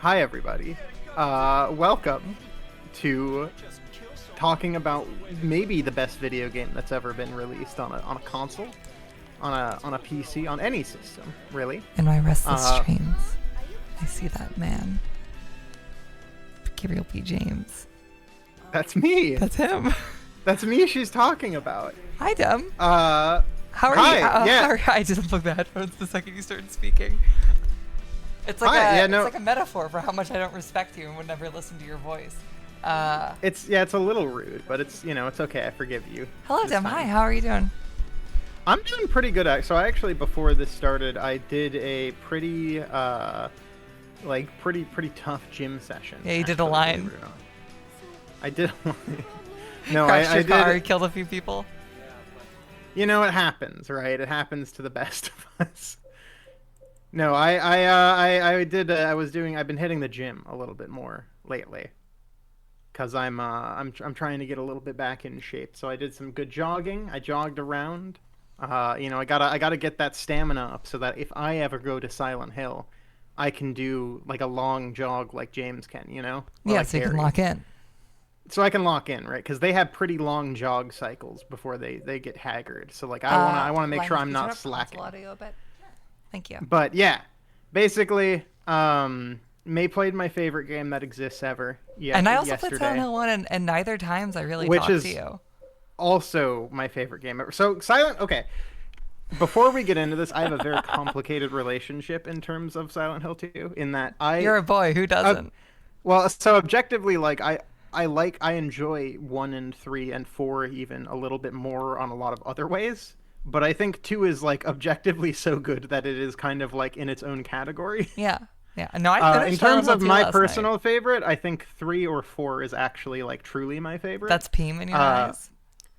Hi, everybody. Welcome to talking about maybe the best video game that's ever been released on a console, on a PC, on any system, really. In my restless dreams, I see that man, Gabriel P. James. That's me. That's him. That's me. She's talking about. Hi, Dem. How are hi, you? Yeah. How are you? I just unplugged the headphones the second you started speaking. It's like it's like a metaphor for how much I don't respect you and would never listen to your voice. It's a little rude, but it's okay. I forgive you. Hello, Dem. Hi. How are you doing? I'm doing pretty good. So I actually, before this started, I did a pretty pretty tough gym session. Yeah, you did a line. I did a line. No, Crashed your car, did. Killed a few people. You know, it happens, right? It happens to the best of us. No, I've been hitting the gym a little bit more lately, cause I'm trying to get a little bit back in shape. So I did some good jogging. I jogged around. I gotta get that stamina up so that if I ever go to Silent Hill, I can do like a long jog like James can. Yeah, like so you Harry. can lock in. So I can lock in, right? Because they have pretty long jog cycles before they get haggard. So like I wanna make sure I'm not slacking. Audio a bit? Thank you. But yeah, basically, May played my favorite game that exists ever. Yeah, and I also yesterday, played Silent Hill 1, and neither times I really which talked is to you. Also my favorite game ever. So okay. Before we get into this, I have a very complicated relationship in terms of Silent Hill 2. In that You're a boy who doesn't. Well, so objectively, like I enjoy 1 and 3 and 4 even a little bit more on a lot of other ways. But I think 2 is like objectively so good that it is kind of like in its own category. Yeah. No, I finished in terms of my last personal night. favorite, I think 3 or 4 is actually like truly my favorite. That's Peem in your eyes.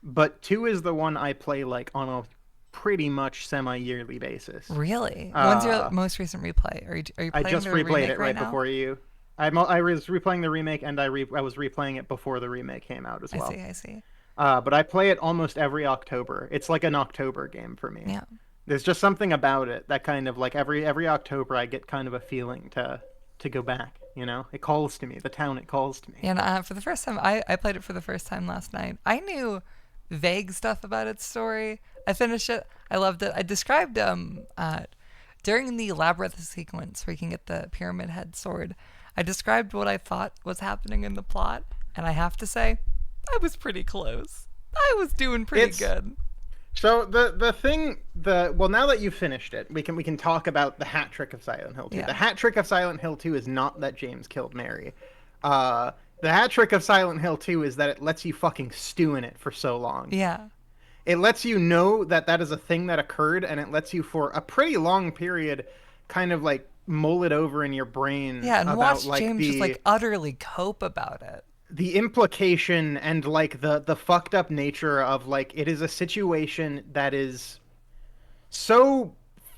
But 2 is the one I play like on a pretty much semi-yearly basis. Really? When's your most recent replay? Are you playing I just the replayed remake it right now? before you. I was replaying the remake, and I was replaying it before the remake came out as well. I see. But I play it almost every October. It's like an October game for me. Yeah. There's just something about it that kind of like every October I get kind of a feeling to go back. It calls to me. The town, it calls to me. Yeah. And, for the first time, I played it for the first time last night. I knew vague stuff about its story. I finished it. I loved it. I described during the labyrinth sequence where you can get the pyramid head sword. I described what I thought was happening in the plot, and I have to say, I was pretty close. I was doing pretty good. So now that you've finished it, we can talk about the hat trick of Silent Hill 2. Yeah. The hat trick of Silent Hill 2 is not that James killed Mary. The hat trick of Silent Hill 2 is that it lets you fucking stew in it for so long. Yeah. It lets you know that is a thing that occurred, and it lets you for a pretty long period kind of like mull it over in your brain. Yeah, and about, watch James just like utterly cope about it. The implication and like the fucked up nature of like it is a situation that is so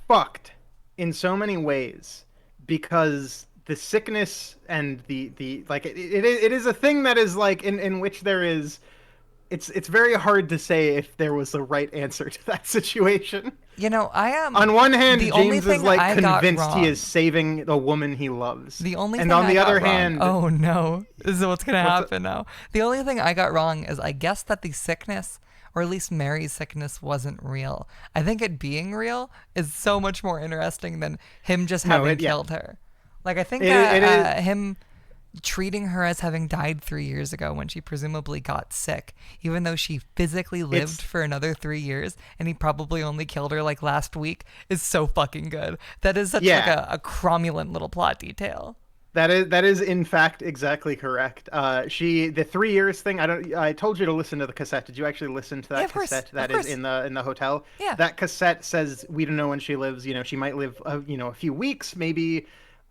fucked in so many ways because the sickness and the like it is a thing that is like in which there is it's very hard to say if there was the right answer to that situation. I am. On one hand, James is like convinced he is saving the woman he loves. The only and thing on the other wrong, hand, oh no, this is what's gonna happen now. The only thing I got wrong is I guessed that the sickness, or at least Mary's sickness, wasn't real. I think it being real is so much more interesting than him just having killed her. Like I think him treating her as having died 3 years ago when she presumably got sick, even though she physically lived for another 3 years and he probably only killed her like last week, is so fucking good. That is such like a cromulent little plot detail. That is in fact exactly correct. The 3 years thing. I told you to listen to the cassette. Did you actually listen to that cassette that is in the hotel? Yeah. That cassette says we don't know when she lives. She might live a few weeks, maybe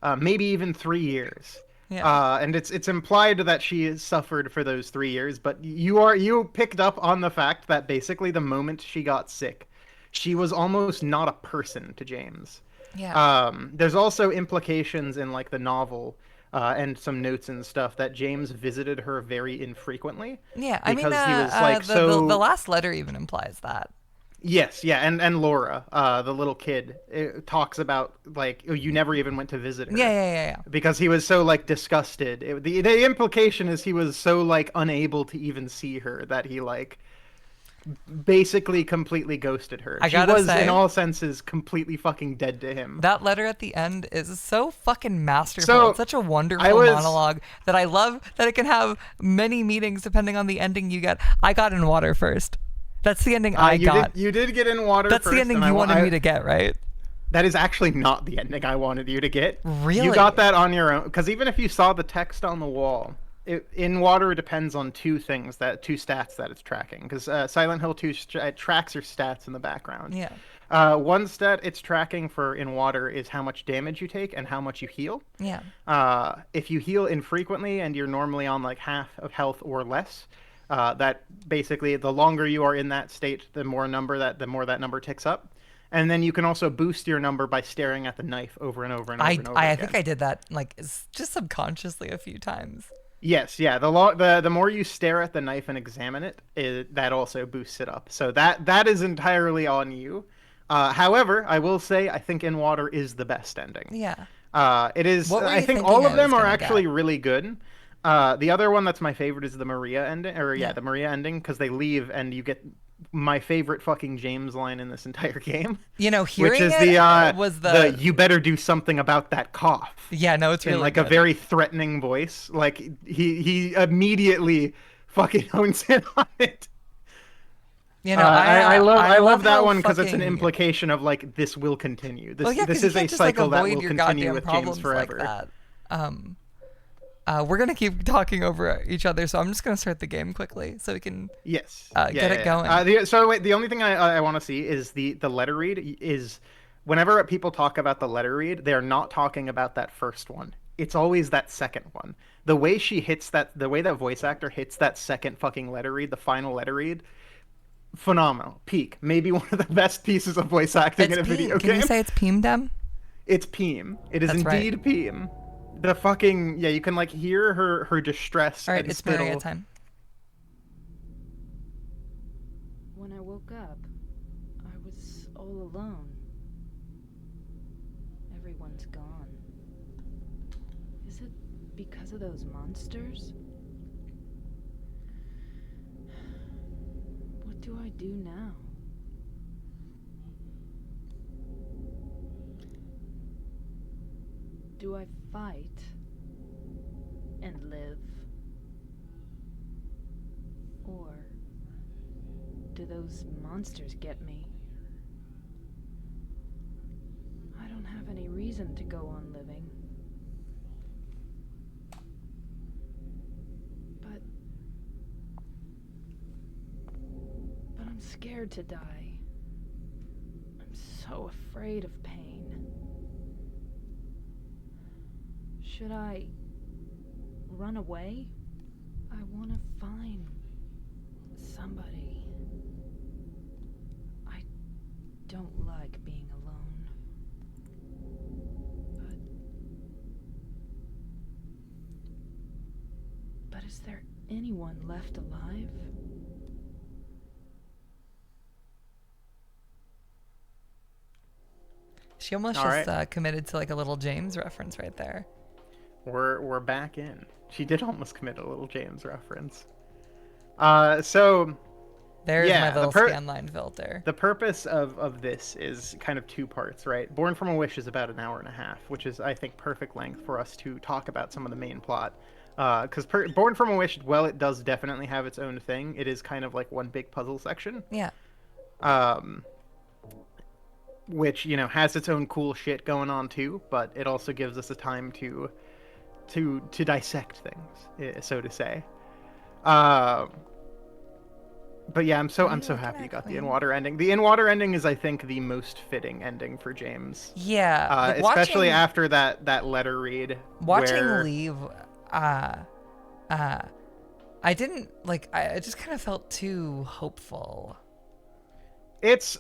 even 3 years. Yeah. And it's implied that she suffered for those 3 years, but you picked up on the fact that basically the moment she got sick, she was almost not a person to James. Yeah. There's also implications in like the novel and some notes and stuff that James visited her very infrequently. Yeah, I mean, because he was like the last letter even implies that. Yes, yeah, and Laura, the little kid, talks about like, oh, you never even went to visit Yeah, her yeah, yeah, yeah. because he was so like disgusted. The implication is he was so like unable to even see her that he like basically completely ghosted her. I She gotta was in say, all senses completely fucking dead to him. that letter at the end is so fucking masterful. It's So such a I wonderful was monologue that I love that it can have many meanings depending on the ending you get. I got in water first. That's the ending I got. you did get in water That's the first, ending and you wanted me to get, right? that is actually not the ending I wanted you to get. You got Really? that on your own because even if you saw the text on the wall, in water it depends on two things two stats that it's tracking. Because Silent Hill 2 tracks your stats in the background. Yeah. One stat it's tracking for in water is how much damage you take and how much you heal. Yeah. If you heal infrequently and you're normally on like half of health or less, that basically the longer you are in that state, the more that number ticks up. And then you can also boost your number by staring at the knife over and over and over and over I think again. I did that like just subconsciously a few times. Yes, yeah. The more you stare at the knife and examine that also boosts it up. So that is entirely on you. However, I will say I think In Water is the best ending. Yeah. It is. What were I you think thinking all I of was them are gonna get? actually really good. The other one that's my favorite is the Maria ending, or yeah, Yeah. the Maria ending because they leave and you get my favorite fucking James line in this entire game, You know, which hearing is it was the the you better do something about that cough yeah, no, it's in really like a good. very threatening voice. Like he immediately fucking hones in on it. You know, I I love love that how one because it's an fucking implication of like this will continue. well, yeah, This because you is a can't just like cycle that avoid will your continue goddamn with James problems like forever. that. Um, we're gonna keep talking over each other, so I'm just gonna start the game quickly so we can Yes. get it going. So wait, the only thing I want to see is the letter read is whenever people talk about the letter read, they are not talking about that first one. It's always that second one. The way that voice actor hits that second fucking letter read, the final letter read, phenomenal. Peak. Maybe one of the best pieces of voice acting It's in a Peem. video Can you game. say it's Peemdem? It's Peem. It is That's right. indeed Peem. The fucking yeah, you can like hear her distress All right, and it's Maria spittle. time. When I woke up, I was all alone. Everyone's gone. Is it because of those monsters? What do I do now? Do I fight and live? Or do those monsters get me? I don't have any reason to go on living. But I'm scared to die. I'm so afraid of pain. Should I run away? I want to find somebody. I don't like being alone. But is there anyone left alive? She almost All just right. committed to like a little James reference right there. We're back in. She did almost commit a little James reference. So There's my yeah, little scanline filter. the purpose of this is kind of two parts, right? Born from a Wish is about an hour and a half, which is I think perfect length for us to talk about some of the main plot. Because Born from a Wish, well, it does definitely have its own thing. It is kind of like one big puzzle section. Yeah. Um, which has its own cool shit going on too, but it also gives us a time to dissect things, so to say. Um, but yeah, I'm so happy you got the In Water ending. The In Water ending is, I think, the most fitting ending for James. Yeah. Like Especially after that letter read. Watching where... Leave, I didn't like. I just kind of felt too hopeful. It's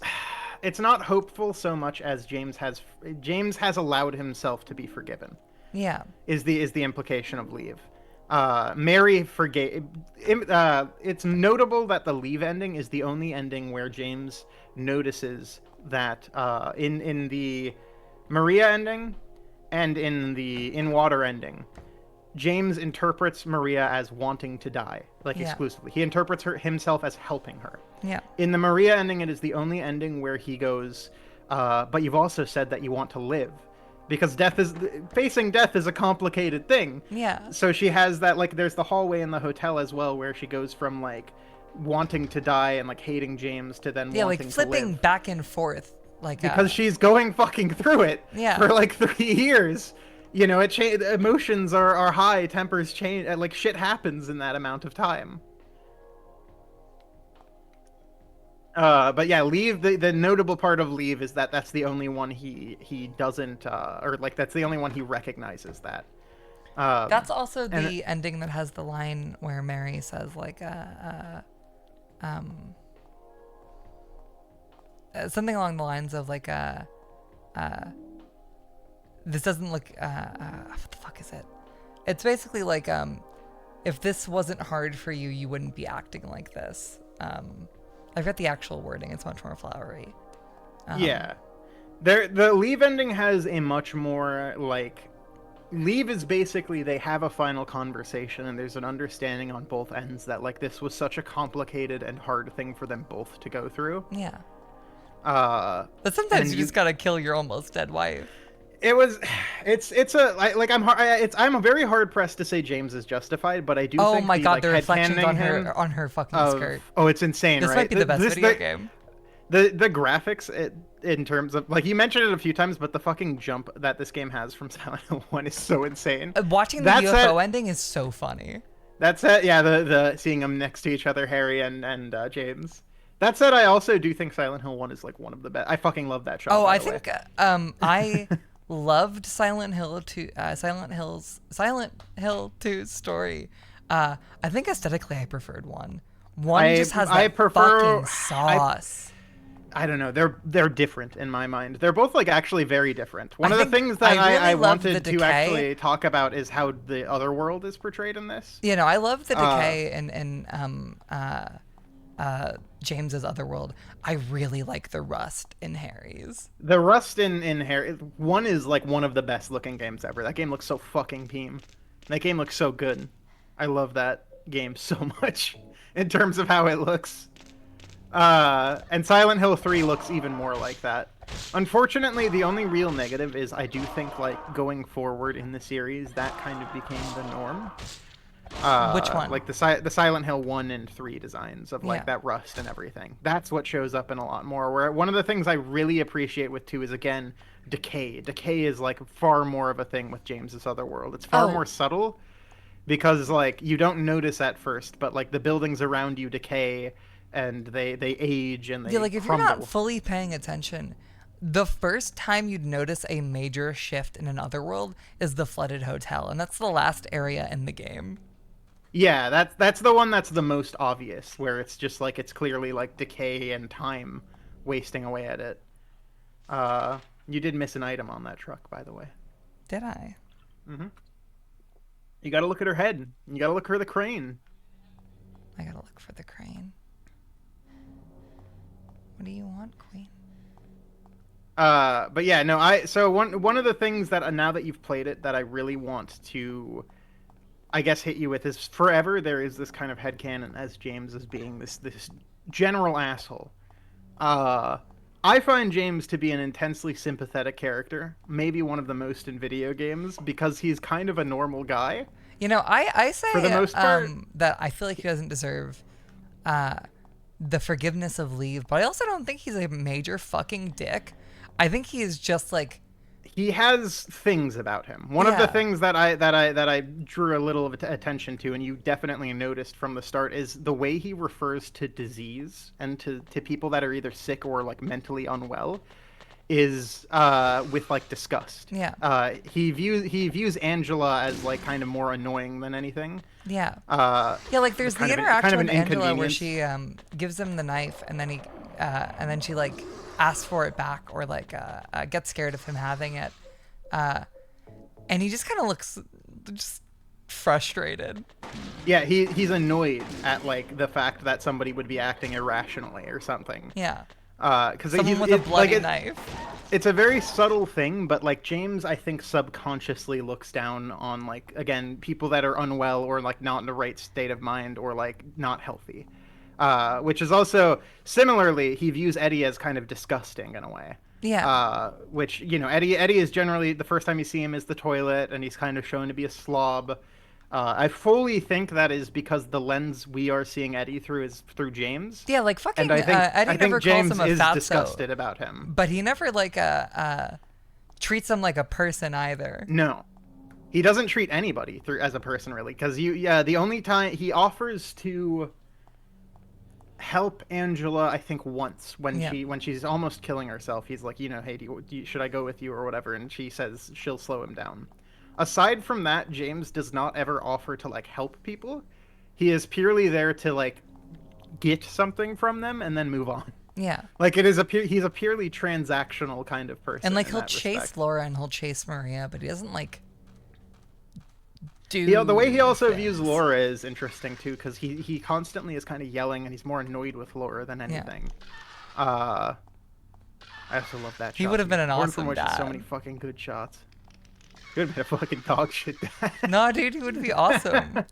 not hopeful so much as James has allowed himself to be forgiven. Yeah. Is the implication of Leave. Mary forgave. It's notable that the Leave ending is the only ending where James notices that in the Maria ending and in the In Water ending, James interprets Maria as wanting to die, like Yeah. exclusively. He interprets himself as helping her. Yeah. In the Maria ending, it is the only ending where he goes, but you've also said that you want to live. Because facing death is a complicated thing. Yeah. So she has that, like, there's the hallway in the hotel as well where she goes from, like, wanting to die and, like, hating James to then Yeah, like wanting to flipping live. back and forth. Like Because she's going fucking through it Yeah. for, like, 3 years. You know, emotions are high, tempers change, like, shit happens in that amount of time. But yeah, Leave, the notable part of Leave is that that's the only one he doesn't or like that's the only one he recognizes that. That's also And the ending that has the line where Mary says like something along the lines of like this doesn't look what the fuck is it? It's basically like if this wasn't hard for you, you wouldn't be acting like this. I've got the actual wording. It's much more flowery. yeah, the Leave ending has a much more like Leave is basically they have a final conversation and there's an understanding on both ends that like this was such a complicated and hard thing for them both to go through. Yeah. And But sometimes you just gotta kill your almost dead wife. It was, it's a like I'm very hard pressed to say James is justified, but I do Oh think my god, like, the reflections headcanoning on her fucking of, skirt. oh, it's insane, This right? might be the best video game. The graphics in terms of like you mentioned it a few times, but the fucking jump that this game has from Silent Hill 1 is so insane. Watching the UFO ending is so funny. That's it. Yeah, the seeing them next to each other, Harry and James. That said, I also do think Silent Hill 1 is like one of the best. I fucking love that shot. Oh, by I the way. think I loved Silent Hill 2 story. I think aesthetically I preferred 1. 1 just has that fucking sauce. I don't know. They're different in my mind. They're both like actually very different. One of the things that I really I love wanted the to decay. actually talk about is how the other world is portrayed in this. You know, I love the decay in James's Otherworld. I really like the rust in Harry's. The rust in Harry 1 is like one of the best looking games ever. That game looks so fucking team. That game looks so good. I love that game so much in terms of how it looks. And Silent Hill 3 looks even more like that. Unfortunately, the only real negative is I do think like going forward in the series, that kind of became the norm. Which one? Like the Silent Hill 1 and 3 designs of like that rust and everything. That's what shows up in a lot more. Where one of the things I really appreciate with 2 is again decay. Decay is like far more of a thing with James's Otherworld. It's far more subtle because like you don't notice at first, but like the buildings around you decay and they age and they like if crumble. you're not fully paying attention, the first time you'd notice a major shift in an Otherworld is the flooded hotel, and that's the last area in the game. Yeah, that's the one that's the most obvious, where it's just like it's clearly like decay and time wasting away at it. You did miss an item on that truck, by the way. Did I? Mm-hmm. You gotta look at her head. You gotta look for the crane. I gotta look for the crane. What do you want, Queen? But yeah, no, so one of the things that now that you've played it that I really want to, I guess, hit you with is forever there is this kind of headcanon as James as being this general asshole. I find James to be an intensely sympathetic character, maybe one of the most in video games, because he's kind of a normal guy. You know, I say for the most part, that I feel like he doesn't deserve the forgiveness of Leave, but I also don't think he's a major fucking dick. I think he is just like, he has things about him. One of the things that I drew a little of attention to, and you definitely noticed from the start, is the way he refers to disease and to people that are either sick or like mentally unwell is with like disgust. Yeah. He views Angela as like kind of more annoying than anything. Yeah. Yeah, like there's the interaction with Angela where she gives him the knife and then she like asks for it back or like gets scared of him having it. And he just kind of looks just frustrated. Yeah, he's annoyed at like the fact that somebody would be acting irrationally or something. Yeah. Because Someone with a bloody knife. It's a very subtle thing, but like James, I think subconsciously looks down on like again people that are unwell or like not in the right state of mind or like not healthy. Which is also similarly he views Eddie as kind of disgusting in a way. Yeah. Which Eddie is generally the first time you see him is the toilet, and he's kind of shown to be a slob. I fully think that is because the lens we are seeing Eddie through is through James. Yeah, like And fucking Eddie never James calls him a is fatso, disgusted about him. but he never like treats him like a person either. No, he doesn't treat anybody through as a person really, because the only time he offers to help Angela, I think once when she's almost killing herself, he's like, hey, should I go with you or whatever, and she says she'll slow him down. Aside from that, James does not ever offer to like help people. He is purely there to like get something from them and then move on. Yeah. Like he's a purely transactional kind of person. And like in he'll that chase respect. Laura and he'll chase Maria, but he doesn't like do The way he also things. views Laura is interesting too, because he constantly is kind of yelling and he's more annoyed with Laura than anything. I also love that. He shot. would have been an Born awesome from Witches, so dad. many fucking good shots. He would have been a fucking dog shit dad. No, dude, he would be awesome.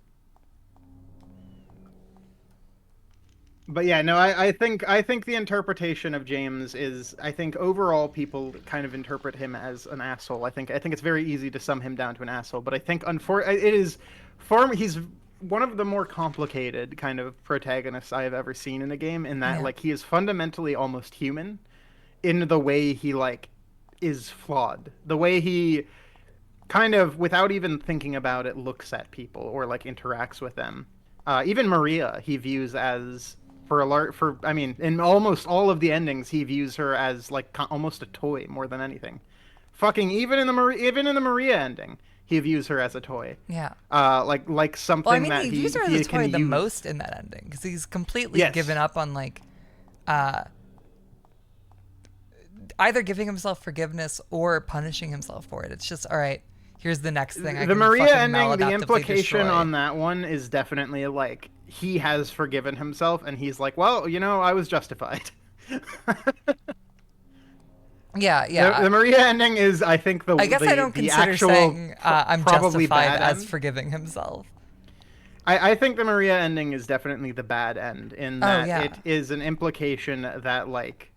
But yeah, no, I think the interpretation of James is, I think overall people kind of interpret him as an asshole. I think it's very easy to sum him down to an asshole, but I think he's one of the more complicated kind of protagonists I have ever seen in a game, in that like he is fundamentally almost human in the way he like is flawed. The way he kind of, without even thinking about it, looks at people or like interacts with them. Even Maria he views as, I mean, in almost all of the endings, he views her as like almost a toy more than anything. Fucking even in the Maria ending, he views her as a toy. Yeah. Like something Well, I mean, that he views her as a toy the use. most in that ending, because he's completely Yes. given up on like either giving himself forgiveness or punishing himself for it. It's just, all right, here's the next thing. The Maria ending, the implication on that one is definitely like he has forgiven himself, and he's like, well, I was justified. Yeah. The Maria ending is, I think, I guess I don't consider saying I'm probably justified bad as end. forgiving himself. I think the Maria ending is definitely the bad end, in that yeah. it is an implication that like.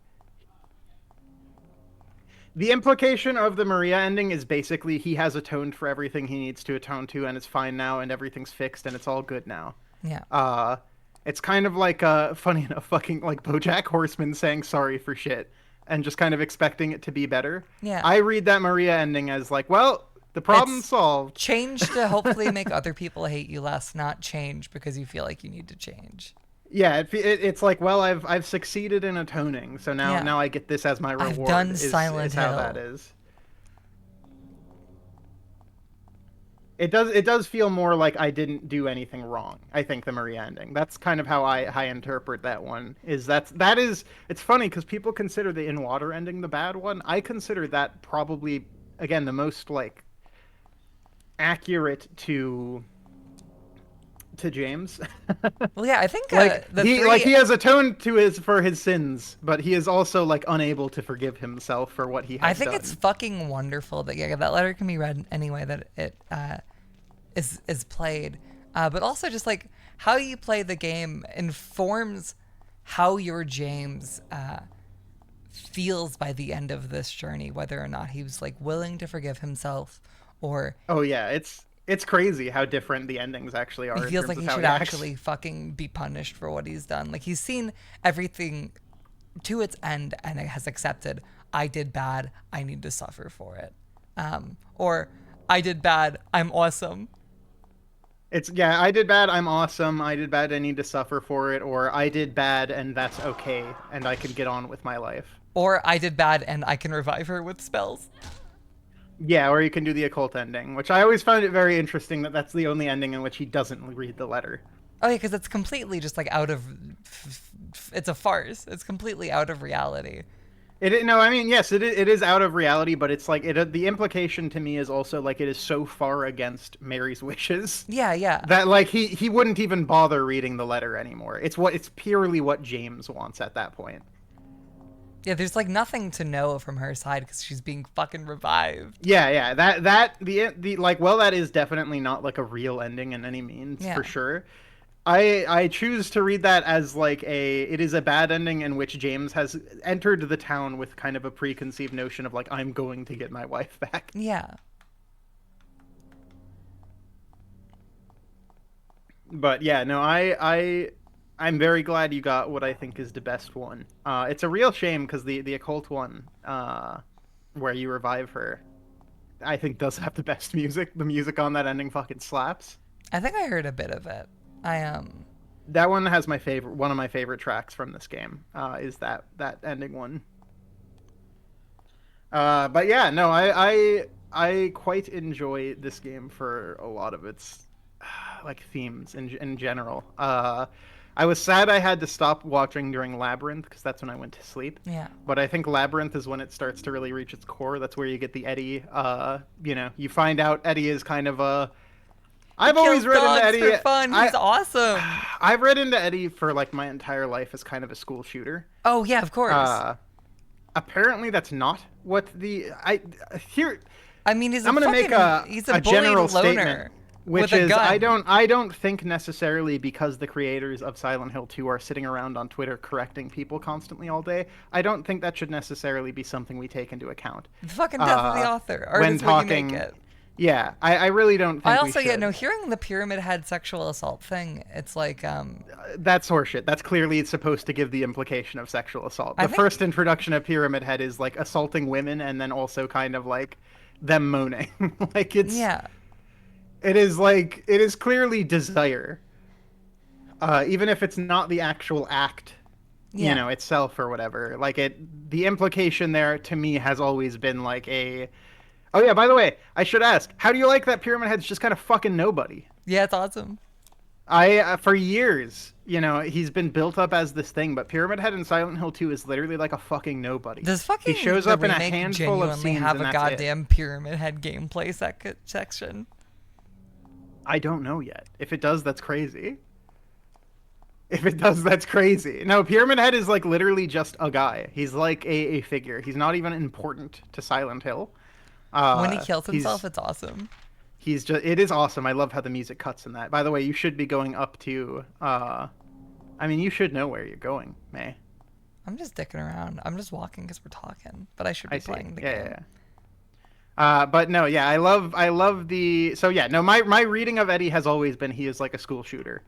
The implication of the Maria ending is basically he has atoned for everything he needs to atone to, and it's fine now, and everything's fixed, and it's all good now. Yeah. It's kind of like, funny enough, fucking like BoJack Horseman saying sorry for shit, and just kind of expecting it to be better. Yeah. I read that Maria ending as like, well, the problem's solved. Change to hopefully make other people hate you less, not change because you feel like you need to change. Yeah, it's like, well, I've succeeded in atoning, so now I get this as my reward. I've done is Silent how Hill. that is. It does feel more like I didn't do anything wrong. I think the Maria ending. That's kind of how I interpret that one. It's funny because people consider the In Water ending the bad one. I consider that probably, again, the most like accurate to James. Well, yeah, I think he has atoned for his sins, but he is also like unable to forgive himself for what he has done. I think it's fucking wonderful that that letter can be read any way that it is played, but also just like how you play the game informs how your James feels by the end of this journey, whether or not he was like willing to forgive himself or. Oh yeah, it's crazy how different the endings actually are. He feels like he should actually fucking be punished for what he's done. Like he's seen everything to its end and it has accepted, I did bad, I need to suffer for it. Or I did bad, I'm awesome. I did bad, I'm awesome, I did bad, I need to suffer for it, or I did bad and that's okay, and I can get on with my life. Or I did bad and I can revive her with spells. Yeah, or you can do the occult ending, which I always found it very interesting that that's the only ending in which he doesn't read the letter. Oh yeah, because it's completely just like out of... It's a farce. It's completely out of reality. No, I mean, yes, it is out of reality, but it's like the implication to me is also like it is so far against Mary's wishes Yeah, yeah. that like he wouldn't even bother reading the letter anymore. It's purely what James wants at that point. Yeah, there's like nothing to know from her side because she's being fucking revived. Yeah, yeah. That the like well that is definitely not like a real ending in any means, Yeah. for sure. I choose to read that as like it is a bad ending in which James has entered the town with kind of a preconceived notion of like I'm going to get my wife back. Yeah. But yeah, no, I'm very glad you got what I think is the best one. It's a real shame because the occult one, where you revive her, I think does have the best music. The music on that ending fucking slaps. I think I heard a bit of it. I That one has one of my favorite tracks from this game. Is that ending one. But yeah, no, I quite enjoy this game for a lot of its like themes in general. I was sad I had to stop watching during Labyrinth because that's when I went to sleep. yeah. But I think Labyrinth is when it starts to really reach its core. That's where you get the Eddie. You find out Eddie is kind of a. I've always Kills read into dogs Eddie. for fun. He's awesome. I've read into Eddie for like my entire life as kind of a school shooter. Oh yeah, of course. Apparently that's not what the I here. I mean, he's a I'm gonna fucking, make he's a general bullied loner statement, which with a is gun. I don't think necessarily because the creators of Silent Hill 2 are sitting around on Twitter correcting people constantly all day. I don't think that should necessarily be something we take into account. The fucking death of the author. Art when is what you talking. make it. Yeah, I really don't think I we also, should. hearing the Pyramid Head sexual assault thing, it's like, That's horseshit. That's clearly it's supposed to give the implication of sexual assault. I The think- first introduction of Pyramid Head is like assaulting women and then also kind of like them moaning. Like it's yeah. it is clearly desire. Even if it's not the actual act, Yeah. itself or whatever. Like the implication there to me has always been like a. Oh yeah, by the way, I should ask, how do you like that Pyramid Head's just kind of fucking nobody? Yeah, it's awesome. For years, he's been built up as this thing, but Pyramid Head in Silent Hill 2 is literally like a fucking nobody. Does fucking he shows the up in a remake handful of genuinely scenes have and a that's it. goddamn Pyramid Head gameplay section? I don't know yet. If it does, that's crazy. If it does, that's crazy. No, Pyramid Head is like literally just a guy. He's like a figure. He's not even important to Silent Hill. When he kills himself, it's awesome. It is awesome. I love how the music cuts in that. By the way, you should be going up to you should know where you're going, May. I'm just dicking around. I'm just walking because we're talking, but I should be I see. playing the Yeah, game. yeah. But no, yeah, I love the. So yeah, no, my reading of Eddie has always been he is like a school shooter.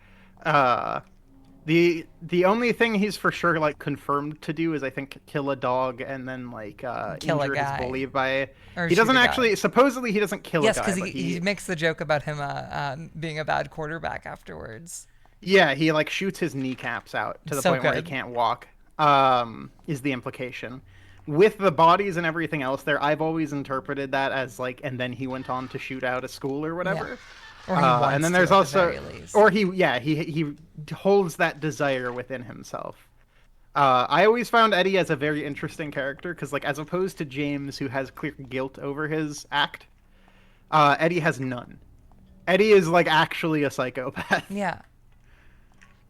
The only thing he's for sure like confirmed to do is I think kill a dog and then like Kill a injure his guy. bully by. Or He shoot doesn't a guy. actually. Supposedly he doesn't kill Yes, a guy. because But he makes the joke about him being a bad quarterback afterwards. Yeah, he like shoots his kneecaps out to the So point where he good. can't walk. Is the implication. With the bodies and everything else there, I've always interpreted that as like, and then he went on to shoot out a school or whatever. Or he wants and then to, there's at the also, very least. or he holds that desire within himself. I always found Eddie as a very interesting character because, like, as opposed to James, who has clear guilt over his act, Eddie has none. Eddie is like actually a psychopath. Yeah.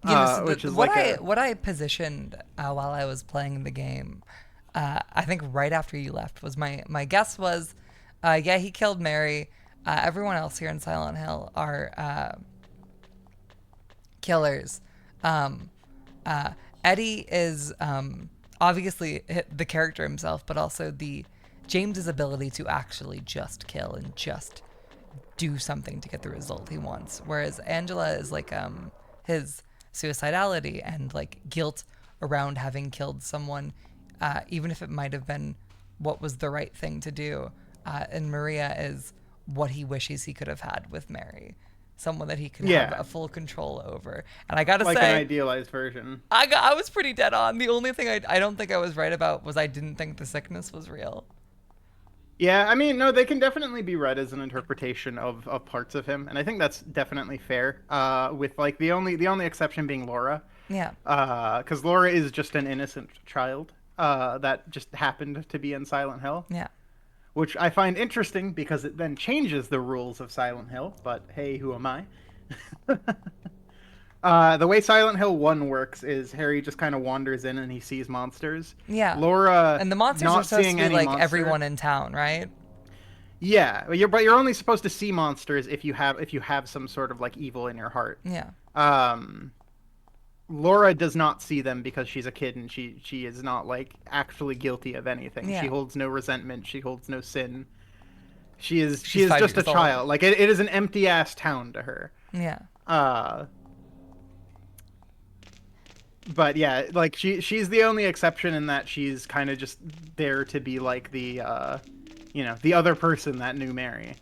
So which is what like what I positioned while I was playing the game, I think right after you left was my guess was, yeah, he killed Mary. Everyone else here in Silent Hill are killers. Eddie is obviously the character himself, but also James's ability to actually just kill and just do something to get the result he wants. Whereas Angela is like his suicidality and like guilt around having killed someone, even if it might have been what was the right thing to do. And Maria is what he wishes he could have had with Mary. Someone that he could have a full control over. And I gotta like say, an idealized version. I was pretty dead on. The only thing I don't think I was right about was I didn't think the sickness was real. Yeah, I mean, no, they can definitely be read as an interpretation of parts of him, and I think that's definitely fair. With like the only exception being Laura. Yeah. Because Laura is just an innocent child. that just happened to be in Silent Hill, Yeah. which I find interesting because it then changes the rules of Silent Hill. But hey, who am I? The way Silent Hill 1 works is Harry just kind of wanders in and he sees monsters. Yeah. Laura, And the monsters are not supposed to seeing be any like monster. everyone in town, right? Yeah, but you're only supposed to see monsters if you have some sort of like evil in your heart. Yeah. Laura does not see them because she's a kid and she is not like actually guilty of anything. Yeah. She holds no resentment. She holds no sin. She is She's 5 just a years old. child. Like it is an empty ass town to her. Yeah. But yeah, like she's the only exception in that she's kind of just there to be like the the other person that knew Mary.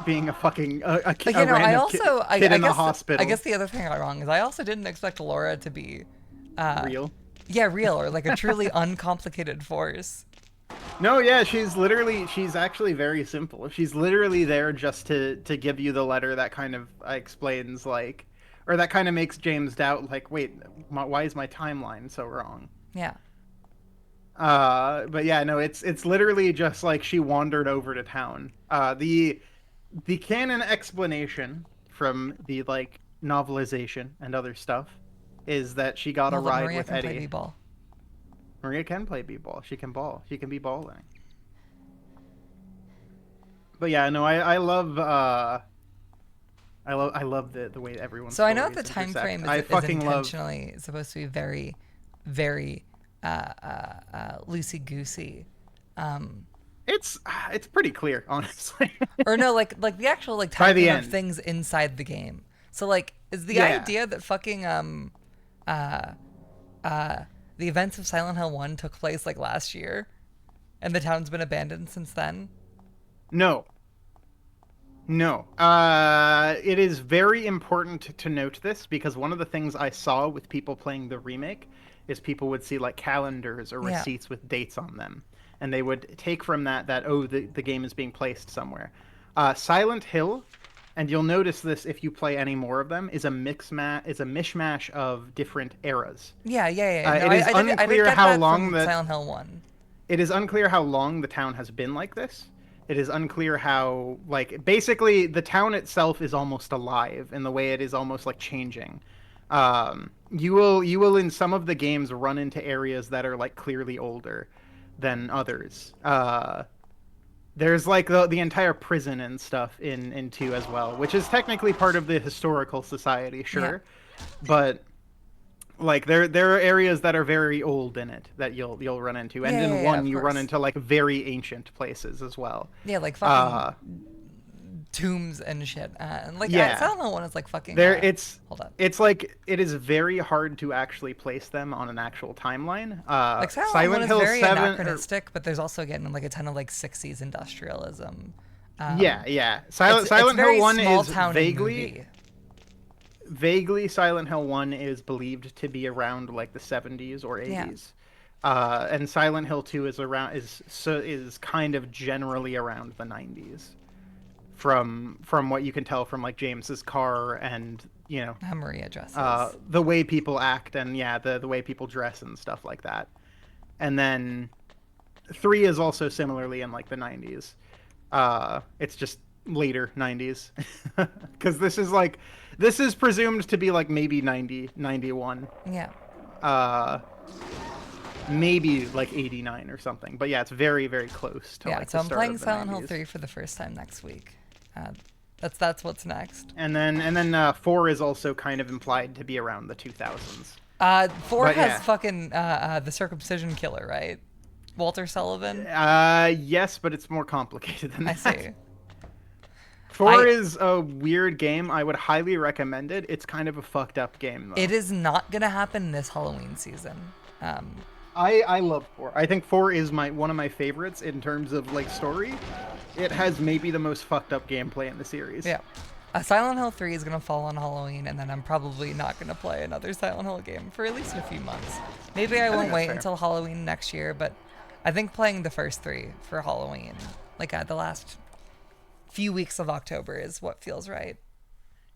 Being a fucking a But, you know, I random also kid in guess a hospital. I guess the other thing I got wrong is I also didn't expect Laura to be Real. Yeah, real or like a truly uncomplicated force. No, yeah, she's actually very simple. She's literally there just to give you the letter that kind of explains like, or that kind of makes James doubt like, wait, why is my timeline so wrong? Yeah. But yeah, no, it's literally just like she wandered over to town. The canon explanation from the like novelization and other stuff is that she got a Well, that ride Maria with can play Eddie. b-ball. Maria can play b-ball. She can ball. She can be balling. But yeah, no, I love I love the way everyone. So I know the time frame is intentionally supposed to be very, very loosey goosey. It's pretty clear, honestly. Or no, like the actual like By the timing of end. things inside the game. So like, is the Yeah. idea that fucking the events of Silent Hill 1 took place like last year, and the town's been abandoned since then? No. It is very important to note this because one of the things I saw with people playing the remake is people would see like calendars or Yeah. receipts with dates on them, and they would take from that the game is being placed somewhere. Silent Hill, and you'll notice this if you play any more of them, is a mishmash of different eras. Yeah. No, It is I did unclear get how that long from that Silent Hill 1. it is unclear how long the town has been like this. It is unclear how, like, basically the town itself is almost alive in the way it is almost like changing. You will in some of the games run into areas that are like clearly older than others. There's like the entire prison and stuff in 2 as well, which is technically part of the historical society, sure, but like there are areas that are very old in it that you'll run into, and in 1 of you course. run into like very ancient places as well. Yeah, like fucking tombs and shit. And like, Yeah. Silent Hill 1 is like fucking. Hold up. It's like it is very hard to actually place them on an actual timeline. Like Silent Hill 1 is very 7 anachronistic, but there's also getting like a ton of like 60s industrialism. yeah. Silent very Hill 1 small is town vaguely movie. Silent Hill 1 is believed to be around like the 70s or 80s. And Silent Hill 2 is kind of generally around the 90s. From what you can tell from like James's car and How Maria dresses. the way people act and the way people dress and stuff like that. And then 3 is also similarly in like the 90s. It's just later 90s because this is presumed to be like maybe 90 91. Yeah. Maybe like 89 or something, but yeah, it's very very close to Yeah. like So the I'm start playing of the Silent 90s. Hill 3 for the first time next week. That's what's next. And then 4 is also kind of implied to be around the 2000s. 4 But, has yeah. fucking the circumcision killer, right? Walter Sullivan. Yes, but it's more complicated than I that. see. 4 is a weird game. I would highly recommend it. It's kind of a fucked up game, though. It is not gonna happen this Halloween season. I love 4. I think 4 is one of my favorites in terms of like story. It has maybe the most fucked up gameplay in the series. Yeah. Silent Hill 3 is gonna fall on Halloween, and then I'm probably not gonna play another Silent Hill game for at least a few months. Maybe I won't that's wait fair. until Halloween next year, but I think playing the first 3 for Halloween, like the last few weeks of October, is what feels right.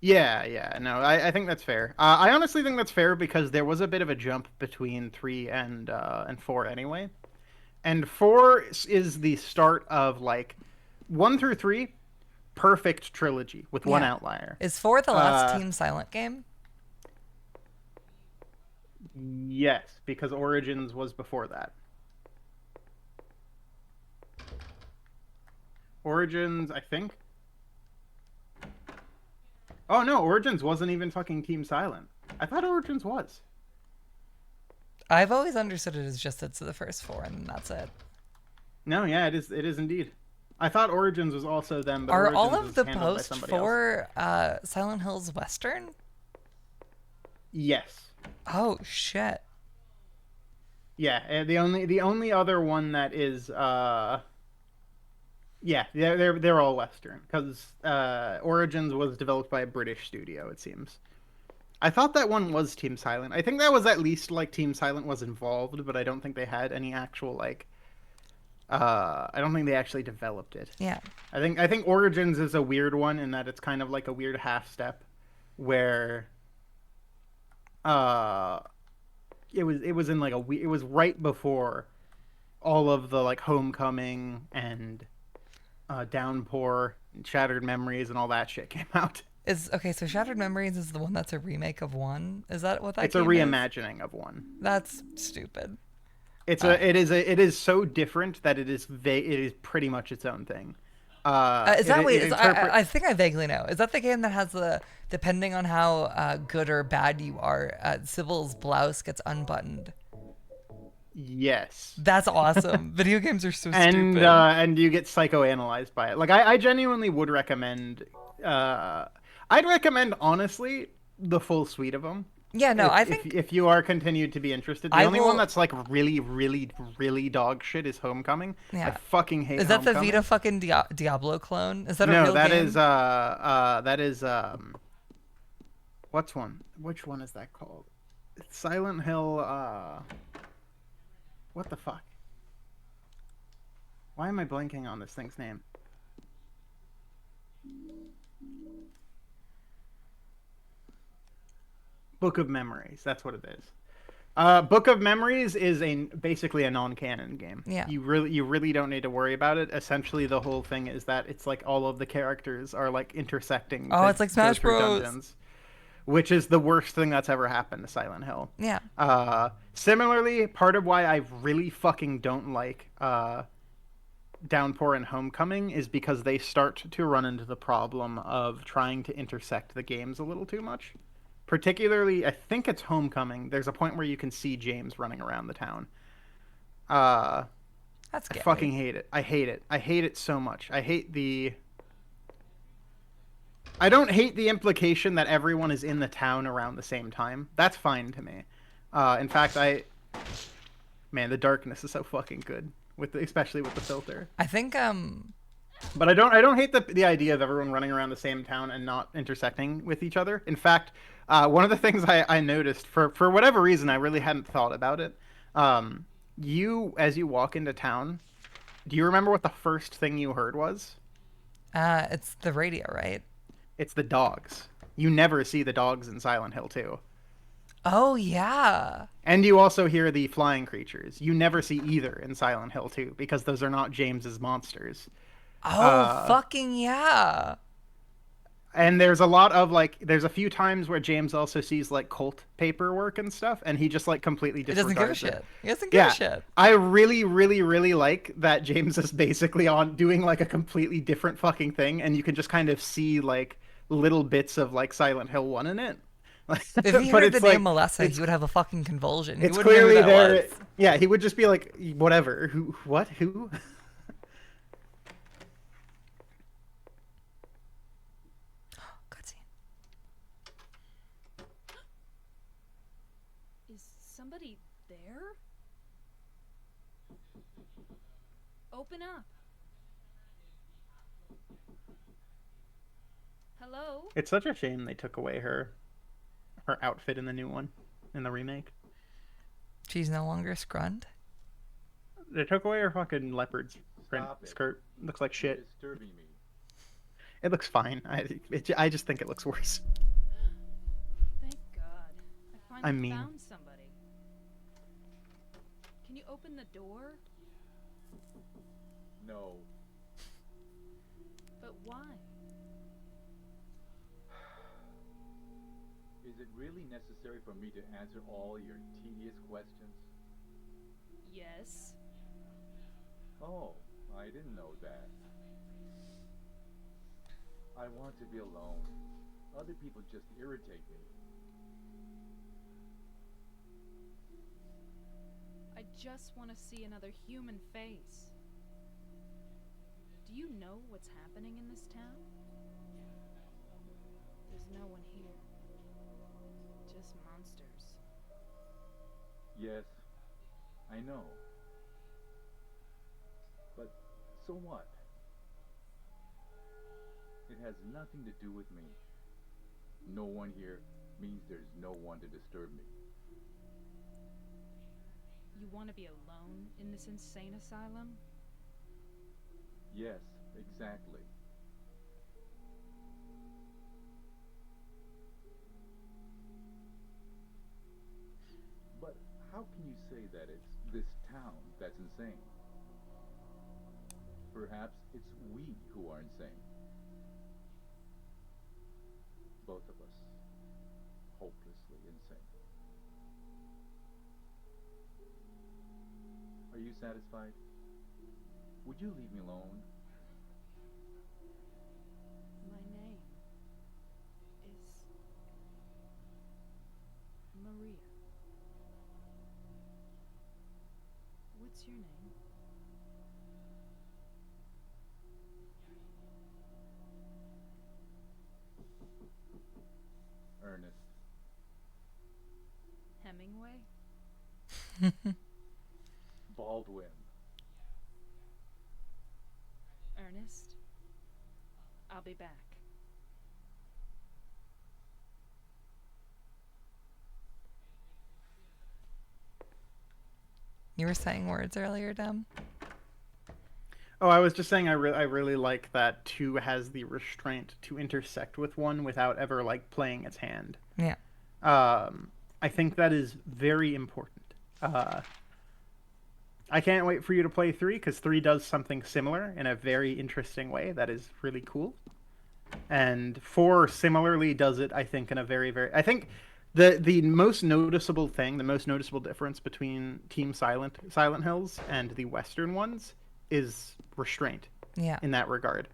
Yeah. No, I think that's fair. I honestly think that's fair because there was a bit of a jump between 3 and 4 anyway. And 4 is the start of like 1 through 3, perfect trilogy with one Yeah. outlier. Is 4 the last Uh, Team Silent game? yes, because Origins was before that. Origins, I think. Oh no, Origins wasn't even fucking Team Silent. I thought Origins was. I've always understood it as just it's the first 4 and that's it. No, yeah, it is. It is indeed. I thought Origins was also them, but Are all Origins of is the handled by post somebody else. for Silent Hills Western? Yes. Oh shit. Yeah. The only other one that is yeah, they're all Western because Origins was developed by a British studio. It seems. I thought that one was Team Silent. I think that was at least like Team Silent was involved, but I don't think they had any actual like. I don't think they actually developed it. Yeah. I think Origins is a weird one in that it's kind of like a weird half step, where uh, it was in like it was right before all of the like Homecoming and Downpour, and Shattered Memories, and all that shit came out. Is okay, so Shattered Memories is the one that's a remake of 1. Is that what that It's a game is? reimagining of one. That's stupid. It's it is so different that it is pretty much its own thing. Is It that wait? it Is, interpret I think I vaguely know. Is that the game that has the depending on how good or bad you are, Sybil's blouse gets unbuttoned? yes. That's awesome. Video games are so and stupid. and you get psychoanalyzed by it. Like I genuinely would recommend. Uh, I'd recommend honestly the full suite of them. Yeah, no, If I if think if you are continued to be interested, the I only one will. that's like really, really, really dog shit is Homecoming. I Yeah, fucking hate is that the Vita Homecoming. fucking Diablo clone? Is that a No, real that game? is that is what's one? Which one is that called? It's Silent Hill. What the fuck? Why am I blanking on this thing's name? Book of Memories. That's what it is. Book of Memories is basically a non-canon game. Yeah. You really don't need to worry about it. Essentially, the whole thing is that it's like all of the characters are like intersecting Oh, to it's like go Smash through Bros. dungeons, which is the worst thing that's ever happened to Silent Hill. Yeah. Similarly, part of why I really fucking don't like Downpour and Homecoming is because they start to run into the problem of trying to intersect the games a little too much. Particularly, I think it's Homecoming. There's a point where you can see James running around the town. Uh, That's I scary. fucking hate it. I hate it. I hate it so much. I don't hate the implication that everyone is in the town around the same time. That's fine to me. In fact, man, the darkness is so fucking good especially with the filter. I think But I don't hate the idea of everyone running around the same town and not intersecting with each other. In fact, one of the things I noticed for whatever reason I really hadn't thought about it. You as you walk into town, do you remember what the first thing you heard was? it's the radio, right? It's the dogs. You never see the dogs in Silent Hill 2. Oh yeah. And you also hear the flying creatures. You never see either in Silent Hill 2 because those are not James's monsters. Oh Uh, fucking yeah. And there's a lot of like, there's a few times where James also sees like cult paperwork and stuff, and he just like completely It doesn't give a disregards it. shit. He doesn't give a Yeah, shit. I really, really, really like that James is basically on doing like a completely different fucking thing, and you can just kind of see like little bits of like Silent Hill 1 in it. If he But heard the it's name like, Melissa, he it's would have a fucking convulsion. He it's wouldn't know who clearly that was. there. Yeah, he would just be like, whatever. Who? What? Who? Cutscene. Is somebody there? Open up. Hello? It's such a shame they took away her outfit in the new one, in the remake. She's no longer scrunned. They took away her fucking leopard's print Stop it. skirt. Looks like You're shit. disturbing me. It looks fine. I just think it looks worse. Thank God. I I finally mean, found somebody. Can you open the door? No. But why? Is it really necessary for me to answer all your tedious questions? Yes. Oh, I didn't know that. I want to be alone. Other people just irritate me. I just want to see another human face. Do you know what's happening in this town? There's no one here. Just monsters. Yes, I know. But so what? It has nothing to do with me. No one here means there's no one to disturb me. You want to be alone in this insane asylum? Yes, exactly. But how can you say that it's this town that's insane? Perhaps it's we who are insane. Both of us. Hopelessly insane. Are you satisfied? Would you leave me alone? My name is Maria. What's your name? Ernest. Hemingway? Baldwin. Ernest? I'll be back. You were saying words earlier, Dem? oh, I was just saying I really like that two has the restraint to intersect with one without ever like playing its hand. Yeah. I think that is very important. I can't wait for you to play three because three does something similar in a very interesting way that is really cool. And four similarly does it, I think, in a very. I think the most noticeable thing, the most noticeable difference between Team Silent Hills and the Western ones is restraint Yeah. in that regard.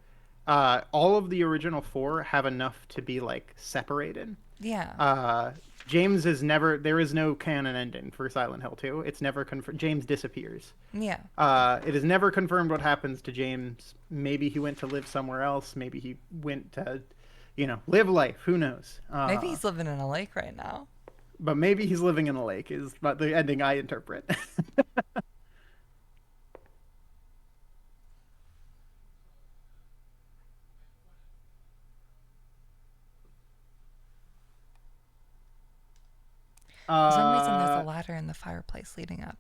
All of the original four have enough to be like separated. Yeah. James is never. There is no canon ending for Silent Hill 2. It's never confirmed. James disappears. Yeah. It is never confirmed what happens to James. Maybe he went to live somewhere else. Maybe he went to, live life. Who knows? Maybe he's living in a lake right now. But maybe he's living in a lake. Is but the ending I interpret. For some reason, there's a uh, ladder in the fireplace leading up.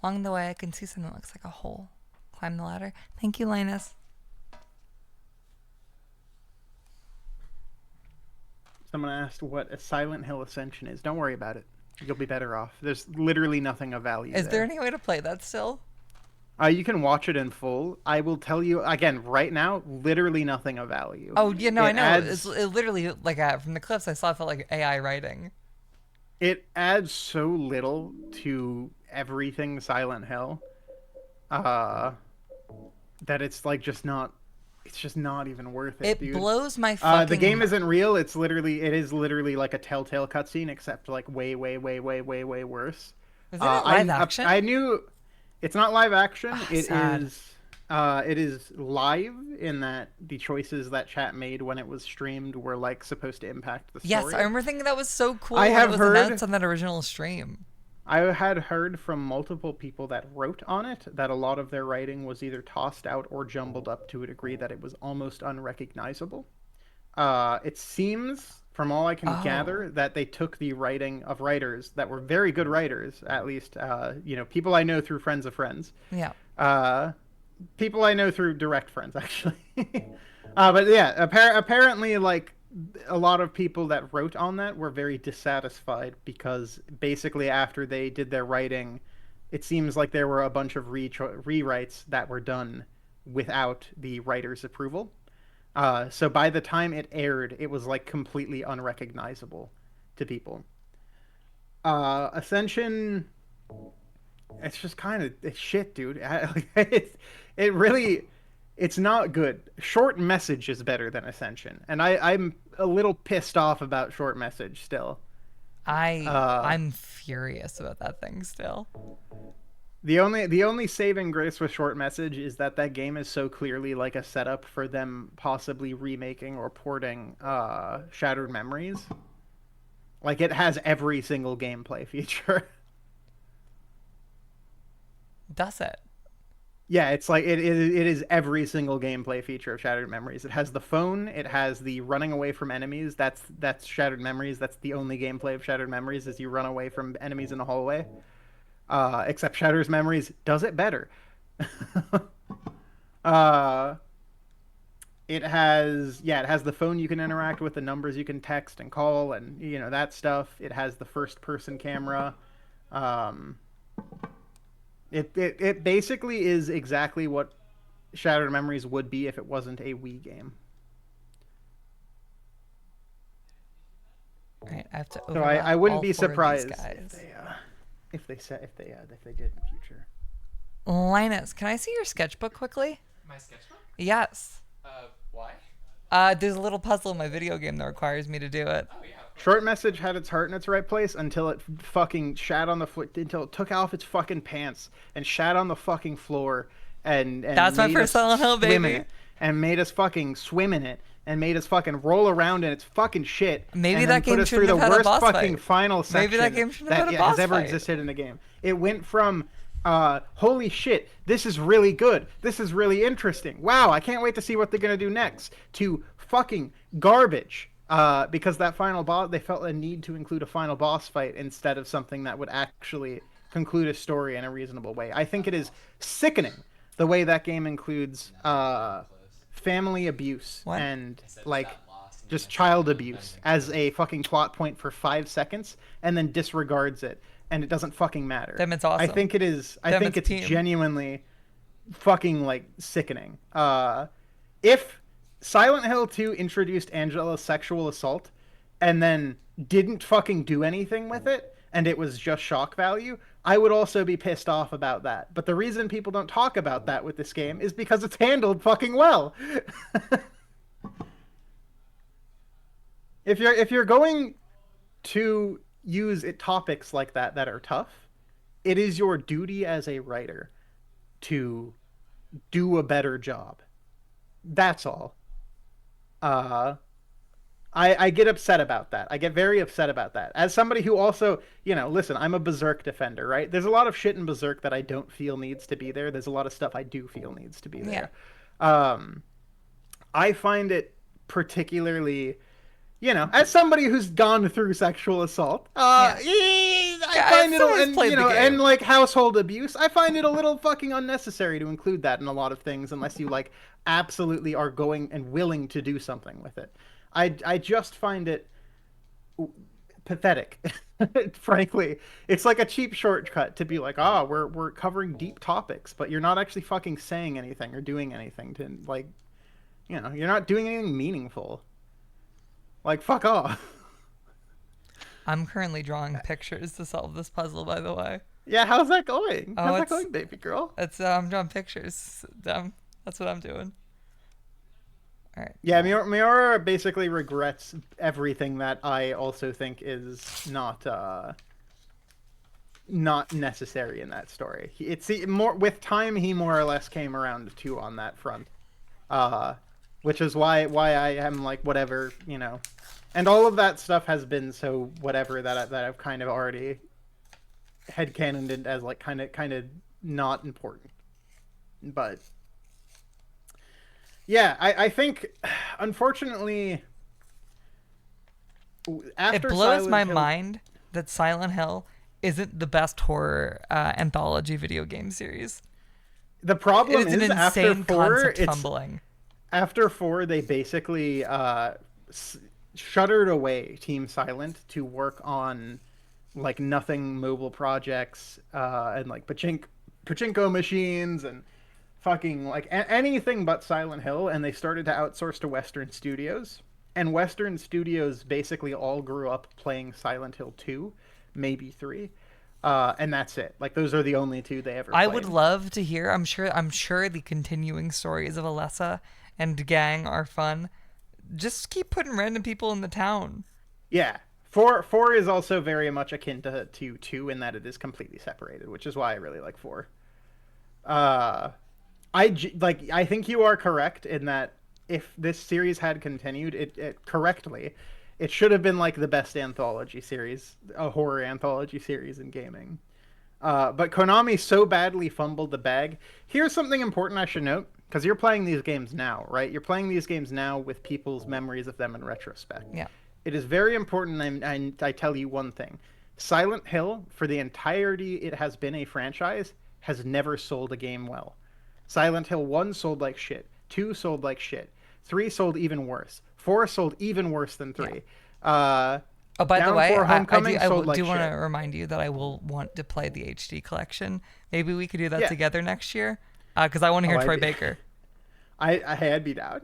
Along the way, I can see something that looks like a hole. Climb the ladder. Thank you, Linus. Someone asked what a Silent Hill Ascension is. Don't worry about it. You'll be better off. There's literally nothing of value Is there there. any way to play that still? You can watch it in full. I will tell you again right now. Literally nothing of value. Oh, yeah, no, It I know. adds- It literally, like, from the clips I saw, it felt like AI writing. It adds so little to everything Silent Hill, uh, that it's just not even worth it, It dude. blows my fucking... The game isn't real. It is literally like a Telltale cutscene, except like way, way, way, way, way, way worse. Is it live action? I knew it's not live action. Ah, It sad. is. It is live in that the choices that chat made when it was streamed were like supposed to impact the story. Yes, I remember thinking that was so cool I when have it was heard- announced on that original stream. I had heard from multiple people that wrote on it that a lot of their writing was either tossed out or jumbled up to a degree that it was almost unrecognizable. It seems, from all I can Oh. gather, that they took the writing of writers that were very good writers, at least, people I know through friends of friends, Yeah. uh, People I know through direct friends, actually. But yeah, apparently, like a lot of people that wrote on that were very dissatisfied because basically after they did their writing, it seems like there were a bunch of rewrites that were done without the writer's approval. So by the time it aired, it was like completely unrecognizable to people. Ascension, it's just kind of it's shit, dude. It really, it's not good. Short message is better than Ascension, and I'm a little pissed off about short message still. I'm furious about that thing still. The only saving grace with short message is that that game is so clearly like a setup for them possibly remaking or porting Shattered Memories. Like it has every single gameplay feature. Does it? Yeah, it's like it is every single gameplay feature of Shattered Memories. It has the phone, it has the running away from enemies. That's Shattered Memories. That's the only gameplay of Shattered Memories is you run away from enemies in the hallway. Except Shattered Memories does it better. uh, it has the phone you can interact with, the numbers you can text and call, and that stuff. It has the first person camera. Um, it basically is exactly what Shattered Memories would be if it wasn't a Wii game. All right, I have to So I overlap wouldn't all be four of these surprised guys. if they did in the future. Linus, can I see your sketchbook quickly? My sketchbook? Yes. Why? There's a little puzzle in my video game that requires me to do it. Oh, yeah. Short message had its heart in its right place until it fucking shat on the until it took off its fucking pants and shat on the fucking floor and That's my made first us Silent Hill, swim in baby. it, and made us fucking swim in it and made us fucking roll around in its fucking shit. Maybe and that then put game us through shouldn't the have had a worst boss fucking fight. final section Maybe that game shouldn't have had a boss has ever fight. existed in a game. It went from holy shit, this is really good. This is really interesting. Wow, I can't wait to see what they're gonna do next. To fucking garbage. Because that final boss, they felt a need to include a final boss fight instead of something that would actually conclude a story in a reasonable way. I think it is sickening the way that game includes family abuse What? and like just child abuse as a fucking plot point for 5 seconds and then disregards it and it doesn't fucking matter. Damn, it's awesome. I think it is. I Damn, think it's it's team. genuinely fucking like sickening. If Silent Hill 2 introduced Angela's sexual assault and then didn't fucking do anything with it and it was just shock value, I would also be pissed off about that. But the reason people don't talk about that with this game is because it's handled fucking well. If you're going to use topics like that that are tough, it is your duty as a writer to do a better job. That's all. I get upset about that. I get very upset about that. As somebody who also, listen, I'm a Berserk defender, right? There's a lot of shit in Berserk that I don't feel needs to be there. There's a lot of stuff I do feel needs to be there. I find it particularly, as somebody who's gone through sexual assault, I find it, and like household abuse, I find it a little fucking unnecessary to include that in a lot of things unless you like absolutely are going and willing to do something with it. I just find it pathetic. Frankly, it's like a cheap shortcut to be like, we're covering deep topics, but you're not actually fucking saying anything or doing anything to like, you're not doing anything meaningful. Like, fuck off. I'm currently drawing pictures to solve this puzzle, by the way. Yeah, how's that going? Oh, How's that going, baby girl? It's I'm drawing pictures. That's what I'm doing. All right. Yeah, Miura basically regrets everything that I also think is not necessary in that story. It's more with time he more or less came around to on that front, which is why I am like whatever, and all of that stuff has been so whatever that I've kind of already headcanoned it as like kind of not important, but. Yeah, I think, unfortunately, after it blows Silent my Hill, mind that Silent Hill isn't the best horror anthology video game series. The It problem is an is after insane 4, concept it's fumbling. after 4 they basically shuttered away Team Silent to work on like nothing mobile projects and like pachinko machines and fucking like anything but Silent Hill, and they started to outsource to Western studios. And Western studios basically all grew up playing Silent Hill 2, maybe 3. And that's it. Like those are the only 2 they ever I played. would love to hear. I'm sure the continuing stories of Alessa and gang are fun. Just keep putting random people in the town. Yeah. 4 is also very much akin to 2 in that it is completely separated, which is why I really like 4. Uh I think you are correct in that if this series had continued it correctly, it should have been like the best anthology series, a horror anthology series in gaming. But Konami so badly fumbled the bag. Here's something important I should note, because you're playing these games now, right? You're playing these games now with people's memories of them in retrospect. Yeah. It is very important, and I tell you one thing. Silent Hill, for the entirety it has been a franchise, has never sold a game well. Silent Hill 1 sold like shit. 2 sold like shit. 3 sold even worse. 4 sold even worse than 3. Oh, by the Down way, 4 Homecoming I sold like do want to shit. remind you that I will want to play the HD collection. Maybe we could do that Yeah. together next year. Because I want to hear I'd Troy be- Baker. I'd be down.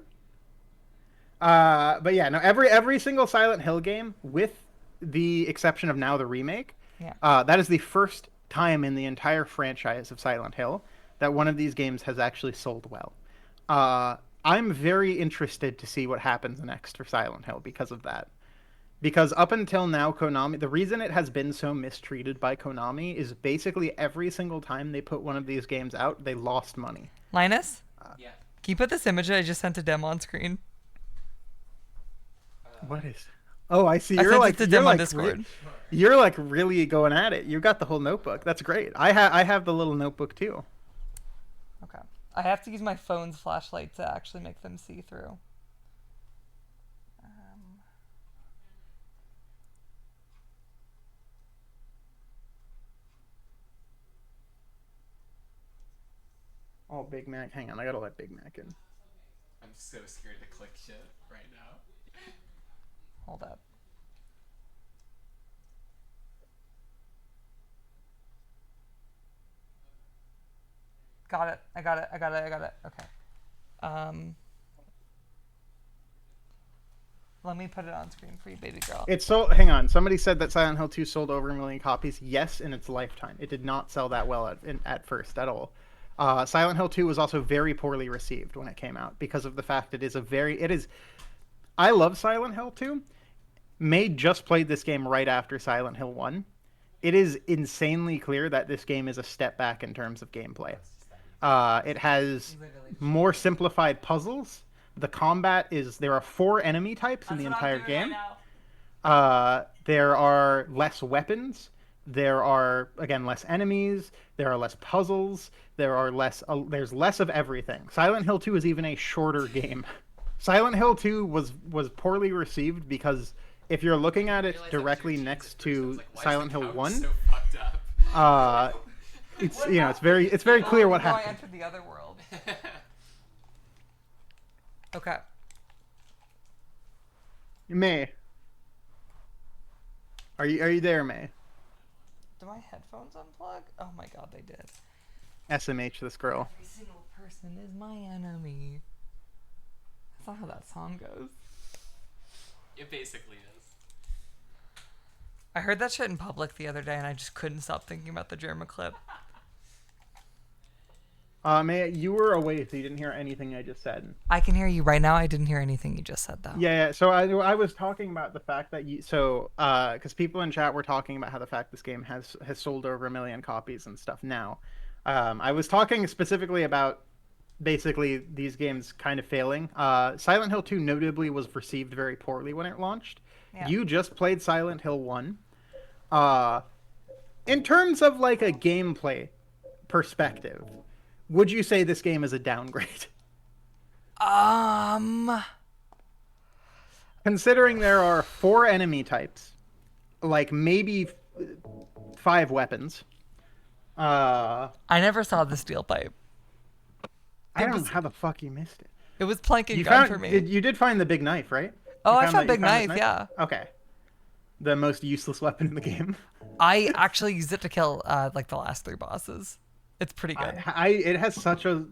But yeah, no, every single Silent Hill game, with the exception of now the remake, Yeah. that is the first time in the entire franchise of Silent Hill that one of these games has actually sold well. I'm very interested to see what happens next for Silent Hill because of that. Because up until now, Konami, the reason it has been so mistreated by Konami is basically every single time they put one of these games out, they lost money. Linus? Yeah. Can you put this image I just sent to Dem on screen? What is? Oh, I see. I You're sent like it to you're Dem on like Discord. you're like really going at it. You got the whole notebook. That's great. I have the little notebook too. Okay. I have to use my phone's flashlight to actually make them see through. Oh, Big Mac. Hang on, I gotta let Big Mac in. I'm so scared to click shit right now. Hold up. Got it. I got it. Okay. Let me put it on screen for you, baby girl. It sold. Hang on. Somebody said that Silent Hill 2 sold over 1 million copies. Yes, in its lifetime, it did not sell that well at first at all. Silent Hill 2 was also very poorly received when it came out because of the fact it is. I love Silent Hill 2. May just played this game right after Silent Hill 1. It is insanely clear that this game is a step back in terms of gameplay. It has more simplified puzzles. The combat is there are 4 enemy types in the entire game. There are less weapons. There are again less enemies. There are less puzzles. There's less of everything. Silent Hill 2 is even a shorter game. Silent Hill 2 was poorly received because if you're looking at it directly next to Silent Hill 1, So fucked up. it's it's very clear what I happened. entered the other world. Okay. May, are you there, May? Do my headphones unplug? Oh my god, they did. SMH this girl. Every single person is my enemy. That's not how that song goes. It basically is. I heard that shit in public the other day and I just couldn't stop thinking about the Jerma clip. May, you were away, so you didn't hear anything I just said. I can hear you right now. I didn't hear anything you just said though. Yeah. So I was talking about the fact that because people in chat were talking about how the fact this game has sold over 1 million copies and stuff now. I was talking specifically about basically these games kind of failing. Silent Hill 2 notably was received very poorly when it launched. Yeah. You just played Silent Hill 1. In terms of like a gameplay perspective, would you say this game is a downgrade? Considering there are 4 enemy types, like maybe 5 weapons. I never saw the steel pipe. I It don't know was how the fuck you missed it. it was plank and You gun found for me. you did find the big knife, right? Oh, You I found found that you big found this knife, yeah. Okay. The most useless weapon in the game. I actually used it to kill like the last 3 bosses. It's pretty good. It has such a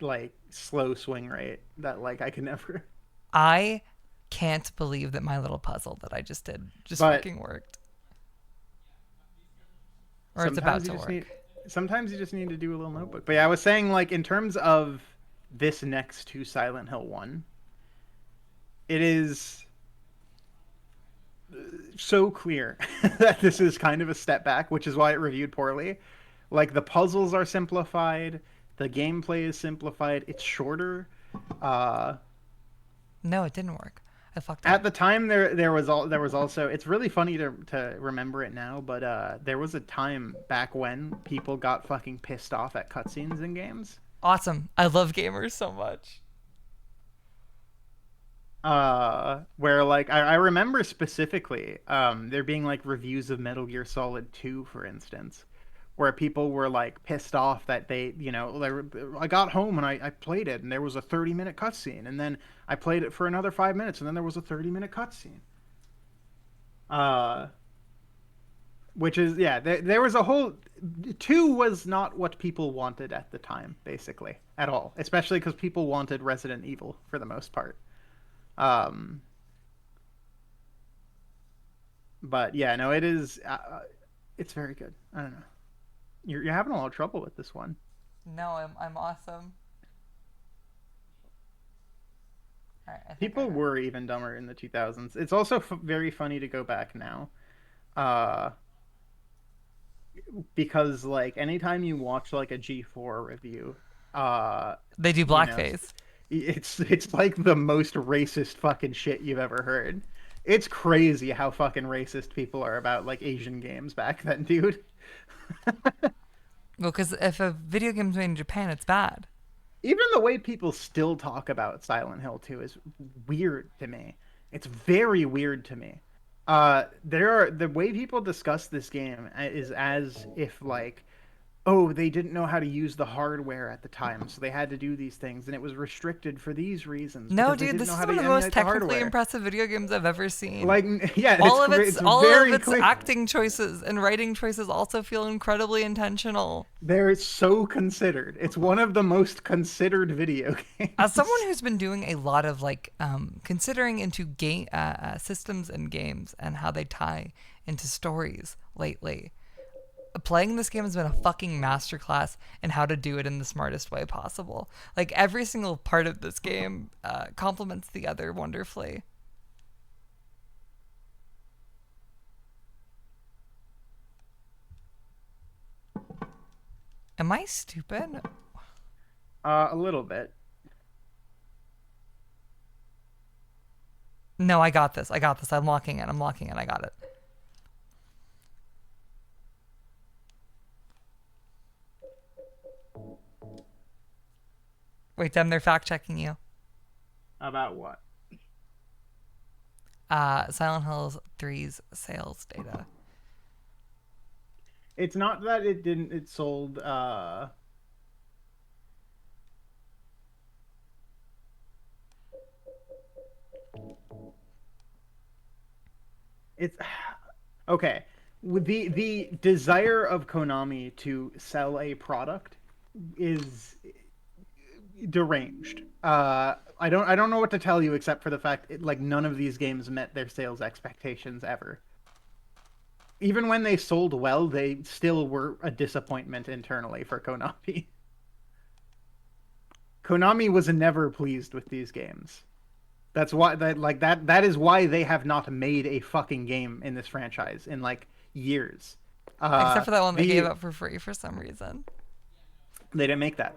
like slow swing rate that like I can never. I can't believe that my little puzzle that I just did just But fucking worked. Or it's about to work. Sometimes you just need to do a little notebook. But yeah, I was saying like in terms of this next to Silent Hill 1, it is so clear that this is kind of a step back, which is why it reviewed poorly. Like the puzzles are simplified, the gameplay is simplified, it's shorter. Uh No, it didn't work. I fucked at up. the time there was also, it's really funny to remember it now, but there was a time back when people got fucking pissed off at cutscenes in games. Awesome. I love gamers so much. Where like I remember specifically there being like reviews of Metal Gear Solid 2, for instance, where people were like pissed off that I got home and I played it and there was a 30-minute cutscene, and then I played it for another 5 minutes and then there was a 30-minute cutscene. Uh, which is, yeah, there was a whole 2 was not what people wanted at the time, basically, at all, especially because people wanted Resident Evil for the most part. Um, but yeah, no, it is. It's very good. I don't know. You're having a lot of trouble with this one. No, I'm awesome. All right, I think People were even dumber in the 2000s. It's also very funny to go back now, uh, because like anytime you watch like a G4 review, they do you know, blackface. it's like the most racist fucking shit you've ever heard. It's crazy how fucking racist people are about like Asian games back then, dude. Well, because if a video game's made in Japan, it's bad. Even the way people still talk about Silent Hill 2 is weird to me. It's very weird to me. The way people discuss this game is as if like, oh, they didn't know how to use the hardware at the time, so they had to do these things, and it was restricted for these reasons. No, Because they dude, didn't this know is how one to of the most emulate the technically hardware. impressive video games I've ever seen. Like, yeah, It's all very of its clear. acting choices and writing choices also feel incredibly intentional. They're so considered. It's one of the most considered video games. As someone who's been doing a lot of like considering into game systems and games and how they tie into stories lately, playing this game has been a fucking masterclass in how to do it in the smartest way possible. Like every single part of this game complements the other wonderfully. Am I stupid? A little bit. No, I got this. I'm locking in. I got it. Wait, Dem, they're fact checking you. About what? Silent Hill 3's sales data. It's not that it didn't. It sold. It's okay. With the desire of Konami to sell a product is deranged. I don't know what to tell you except for the fact like none of these games met their sales expectations ever. Even when they sold well, they still were a disappointment internally for Konami. Konami was never pleased with these games. That's why that is why they have not made a fucking game in this franchise in like years. Except for that one they gave up for free for some reason. They didn't make that.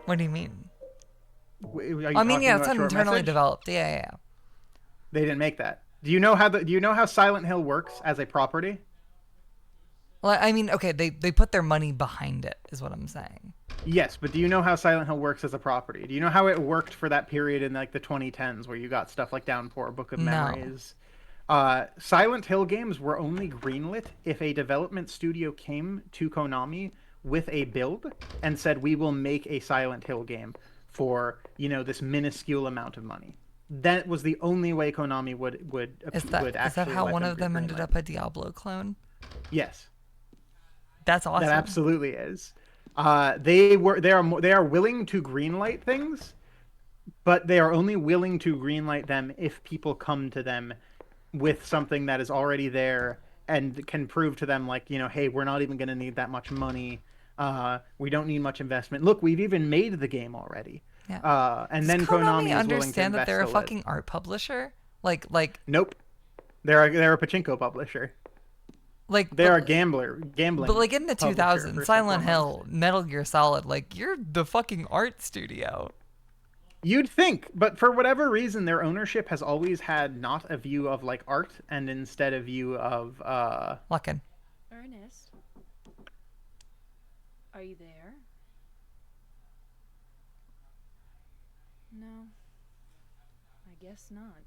What do you mean? I mean, yeah, it's internally developed. Yeah. They didn't make that. Do you know how Silent Hill works as a property? Well, I mean, okay, they put their money behind it, is what I'm saying. Yes, but do you know how Silent Hill works as a property? Do you know how it worked for that period in like the 2010s where you got stuff like Downpour, Book of Memories? Silent Hill games were only greenlit if a development studio came to Konami with a build and said, we will make a Silent Hill game for, this minuscule amount of money. That was the only way Konami would Is actually that how let one them of them ended greenlight. up a Diablo clone? Yes. That's awesome. That absolutely is. They are willing to greenlight things, but they are only willing to greenlight them if people come to them with something that is already there and can prove to them, like, hey, we're not even going to need that much money. We don't need much investment. Look, we've even made the game already. Yeah. And Does then Konami is willing to understand that invest they're a lit. fucking art publisher? Like Nope. They're a pachinko publisher. They're a gambling. But like in the publisher, 2000s, first Silent and foremost. Hill, Metal Gear Solid, like you're the fucking art studio. You'd think, but for whatever reason, their ownership has always had not a view of like art, and instead a view of Luckin. Ernest? Are you there? No. I guess not.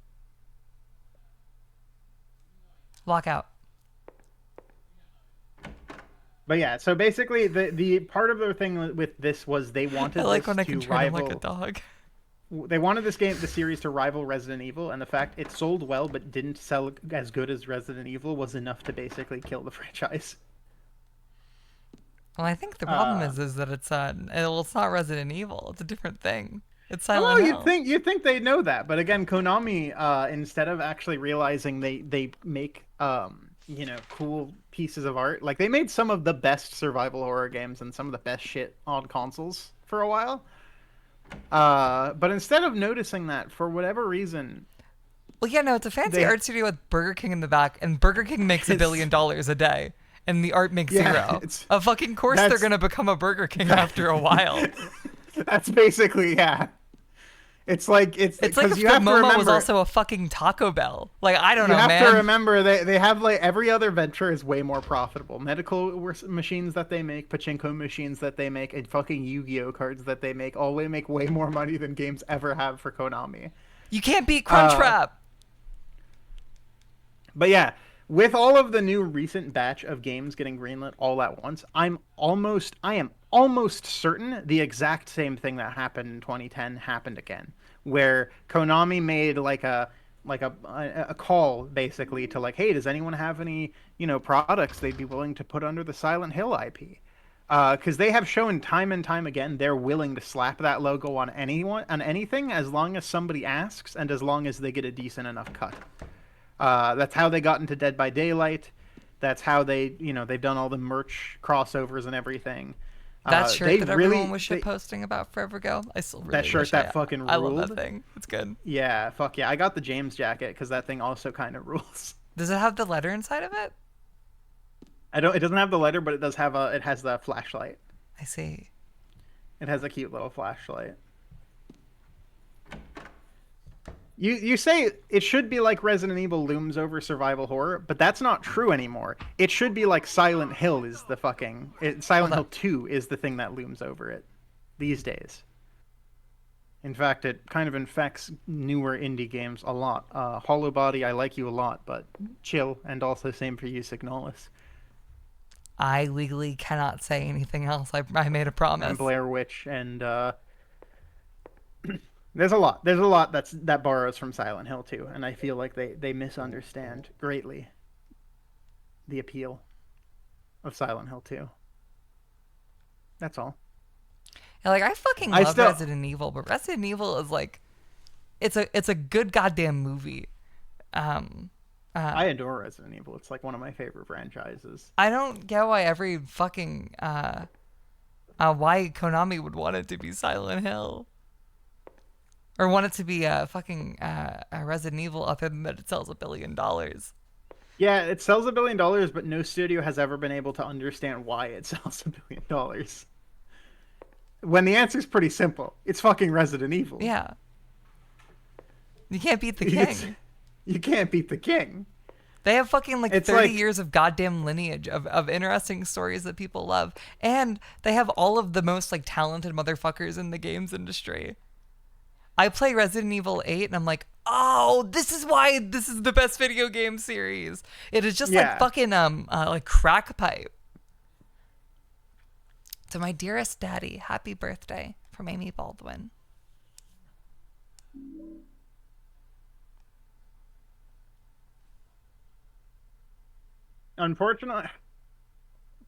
Lockout. But yeah, so basically the part of their thing with this was they wanted I like this when I to can treat him rival. like a dog. They wanted the series to rival Resident Evil, and the fact it sold well but didn't sell as good as Resident Evil was enough to basically kill the franchise. Well, I think the problem is that it's not Resident Evil. It's a different thing. It's Well, Silent Hill. you'd think they know that, but again, Konami, instead of actually realizing they make cool pieces of art, like they made some of the best survival horror games and some of the best shit on consoles for a while. But instead of noticing that, for whatever reason, Well, yeah, no, it's a fancy art studio with Burger King in the back, and Burger King makes $1 billion a day, and the art makes zero. Of fucking course they're gonna become a Burger King after a while. That's basically, yeah. It's like if the have to MoMA remember, was also a fucking Taco Bell. Like, I don't know, man. You have to remember they have like every other venture is way more profitable. Medical machines that they make, pachinko machines that they make, and fucking Yu-Gi-Oh cards that they make all make way more money than games ever have for Konami. You can't beat Crunchwrap. But yeah, with all of the new recent batch of games getting greenlit all at once, I am almost certain the exact same thing that happened in 2010 happened again, where Konami made like a call basically to like, hey, does anyone have any products they'd be willing to put under the Silent Hill IP? Because they have shown time and time again they're willing to slap that logo on anything as long as somebody asks and as long as they get a decent enough cut. That's how they got into Dead by Daylight. That's how they've done all the merch crossovers and everything. That shirt that everyone was shitposting about forever ago. I still really that shirt that fucking ruled. I love that thing. It's good. Yeah, fuck yeah. I got the James jacket because that thing also kind of rules. Does it have the letter inside of it? It doesn't have the letter, but it has the flashlight. I see. It has a cute little flashlight. You say it should be like Resident Evil looms over survival horror, but that's not true anymore. It should be like Silent Hill is the Silent Hill 2 is the thing that looms over it these days. In fact, it kind of infects newer indie games a lot. Hollow Body, I like you a lot, but chill, and also same for you, Signalis. I legally cannot say anything else. I made a promise. And Blair Witch, and There's a lot that borrows from Silent Hill too, and I feel like they misunderstand greatly the appeal of Silent Hill 2. That's all. Yeah, like I fucking love Resident Evil, but Resident Evil is like, it's a good goddamn movie. I adore Resident Evil. It's like one of my favorite franchises. I don't get why every fucking why Konami would want it to be Silent Hill. Or want it to be a fucking a Resident Evil other than that it sells $1 billion. Yeah, it sells $1 billion, but no studio has ever been able to understand why it sells $1 billion. When the answer's pretty simple. It's fucking Resident Evil. Yeah. You can't beat the king. You can't beat the king. They have fucking like 30 years of goddamn lineage of interesting stories that people love. And they have all of the most like talented motherfuckers in the games industry. I play Resident Evil 8 and I'm like, oh, this is why this is the best video game series. It is just like fucking like crack pipe. To my dearest daddy, happy birthday from Amy Baldwin. Unfortunately,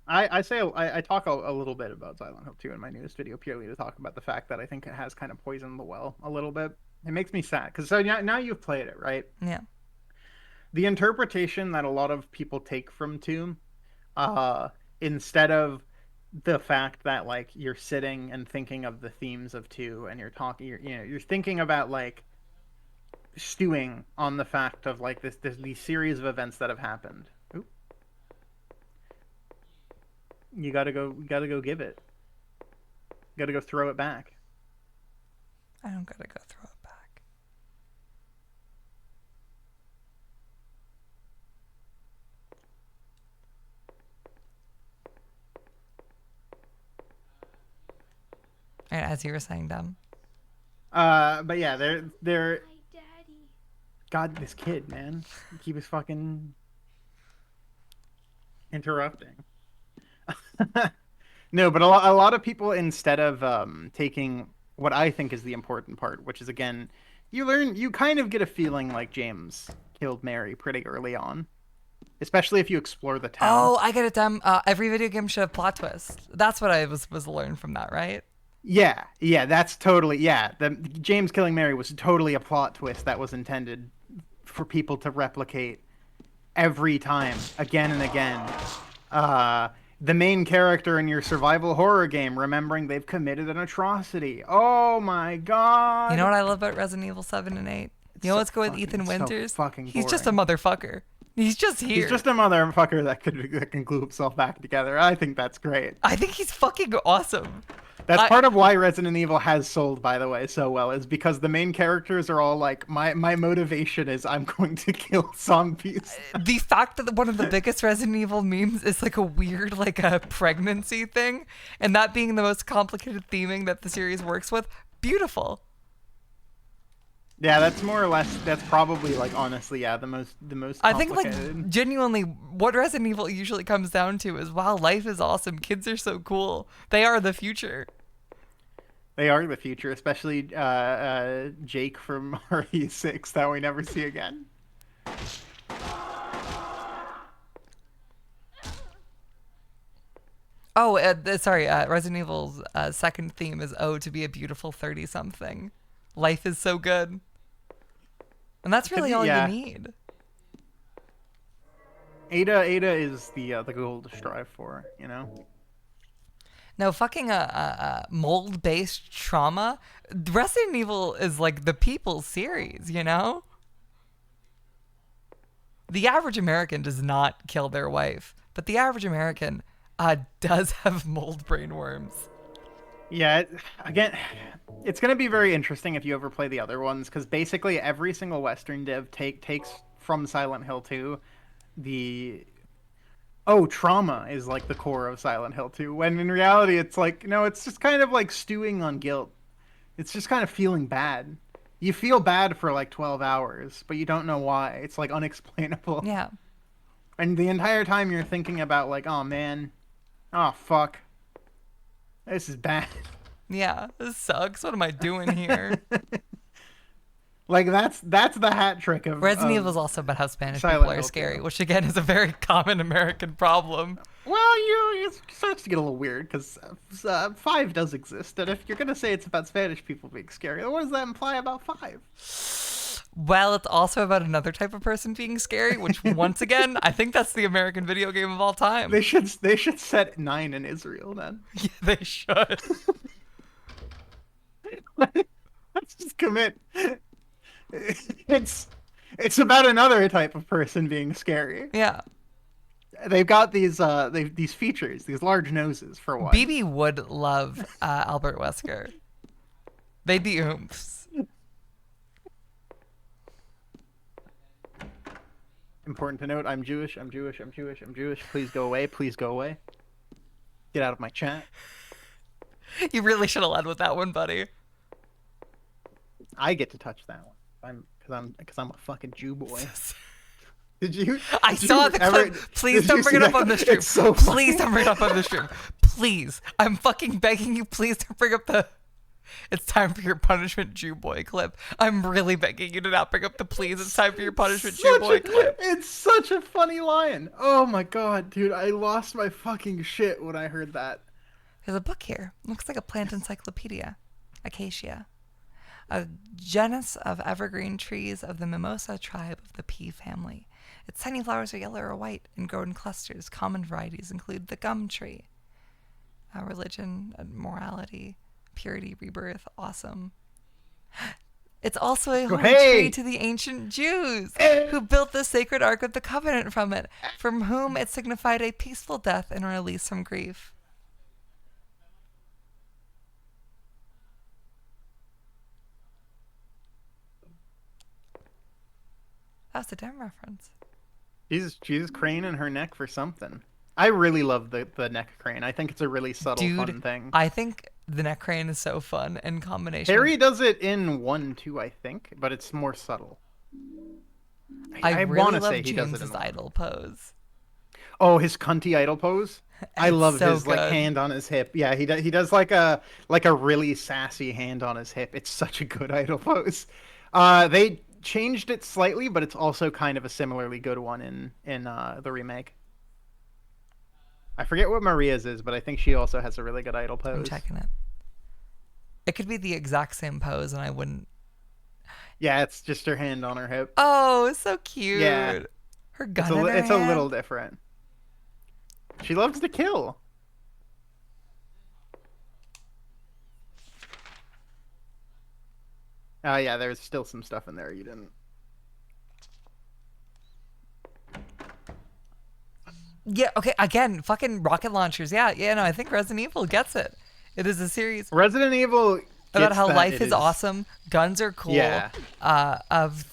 I talk a little bit about Silent Hill 2 in my newest video purely to talk about the fact that I think it has kind of poisoned the well a little bit. It makes me sad because so now you've played it, right? Yeah. The interpretation that a lot of people take from 2, instead of the fact that like you're sitting and thinking of the themes of 2 and you're talking, you're thinking about like stewing on the fact of like these series of events that have happened. Oop. You gotta go give it. You gotta go throw it back. I don't gotta go throw it back. All right, as you were saying, Dom. But yeah, they're My daddy. God, this kid, man, he was fucking interrupting. No, but a lot of people, instead of taking what I think is the important part, which is again, you kind of get a feeling like James killed Mary pretty early on, especially if you explore the town. Oh, I get it, Dom. Every video game should have plot twist. That's what I was learned from that, right? Yeah, that's totally, The James killing Mary was totally a plot twist that was intended for people to replicate every time, again and again. The main character in your survival horror game remembering they've committed an atrocity. Oh my god! You know what I love about Resident Evil 7 and 8? You know what's good with Ethan Winters? So fucking He's just a boring. motherfucker. He's just here. He's just a motherfucker that can glue himself back together. I think that's great. I think he's fucking awesome. That's part of why Resident Evil has sold, by the way, so well, is because the main characters are all like, my motivation is I'm going to kill zombies. The fact that one of the biggest Resident Evil memes is like a weird, like a pregnancy thing, and that being the most complicated theming that the series works with, beautiful. Yeah, that's more or less, that's probably like, honestly, the most I think complicated. like genuinely what Resident Evil usually comes down to is, wow, life is awesome. Kids are so cool. They are the future. They are the future, especially Jake from RE6 that we never see again. Oh, sorry. Resident Evil's second theme is to be a beautiful 30-something. Life is so good. And that's really all you need. Ada is the goal to strive for, you know? No, fucking mold-based trauma. Resident Evil is like the people's series, you know? The average American does not kill their wife, but the average American does have mold brain worms. Yeah, again, it's going to be very interesting if you ever play the other ones, because basically every single Western dev takes from Silent Hill 2 trauma is like the core of Silent Hill 2, when in reality it's like, no, it's just kind of like stewing on guilt. It's just kind of feeling bad. You feel bad for like 12 hours, but you don't know why. It's like unexplainable. Yeah. And the entire time you're thinking about like, oh man, oh fuck, this is bad. Yeah, this sucks. What am I doing here? Like that's the hat trick of Resident Evil is also about how Spanish Silent people are Hill scary, 2. which again is a very common American problem. Well, it starts to get a little weird because 5 does exist, and if you're gonna say it's about Spanish people being scary, then what does that imply about 5? Well, it's also about another type of person being scary, which once again, I think that's the American video game of all time. They should set 9 in Israel then. Yeah, they should. Let's just commit. It's about another type of person being scary. Yeah. They've got these features, these large noses for one. BB would love Albert Wesker. They'd be oomphs. Important to note, I'm Jewish. Please go away. Please go away. Get out of my chat. You really should have led with that one, buddy. I get to touch that one. Because I'm a fucking Jew boy. Did you? I saw the clip. Please don't bring it up on the stream. It's so Please don't bring it up on the stream. please, I'm fucking begging you, please don't bring up the "It's time for your punishment, Jew boy" clip. I'm really begging you to not bring up the "Please, it's time for your punishment, Jew boy" clip. It's such a funny line. Oh my god, dude, I lost my fucking shit when I heard that. There's a book here. Looks like a plant encyclopedia. Acacia. A genus of evergreen trees of the mimosa tribe of the pea family. Its tiny flowers are yellow or white and grow in clusters. Common varieties include the gum tree. Religion, morality, purity, rebirth, awesome. It's also a holy tree to the ancient Jews who built the sacred Ark of the Covenant from it, from whom it signified a peaceful death and release from grief. That was a damn reference. She's craning her neck for something. I really love the neck crane. I think it's a really subtle, fun thing. I think the neck crane is so fun in combination. Harry does it in 1, 2, I think, but it's more subtle. I really want to love say he does it James's in idol pose. Oh, his cunty idol pose. I love so his like good. hand on his hip. Yeah, he does like a really sassy hand on his hip. It's such a good idol pose. They changed it slightly, but it's also kind of a similarly good one in the remake. I forget what Maria's is, but I think she also has a really good idol pose. I'm checking it. It could be the exact same pose, and I wouldn't. Yeah, it's just her hand on her hip. Oh, so cute. Yeah. Her gun in her It's hand. a little different. She loves to kill. Yeah, there's still some stuff in there you didn't. Yeah, okay, again, fucking rocket launchers. Yeah, no, I think Resident Evil gets it. It is a series Resident Evil about gets how that life it is awesome, guns are cool, Yeah. Of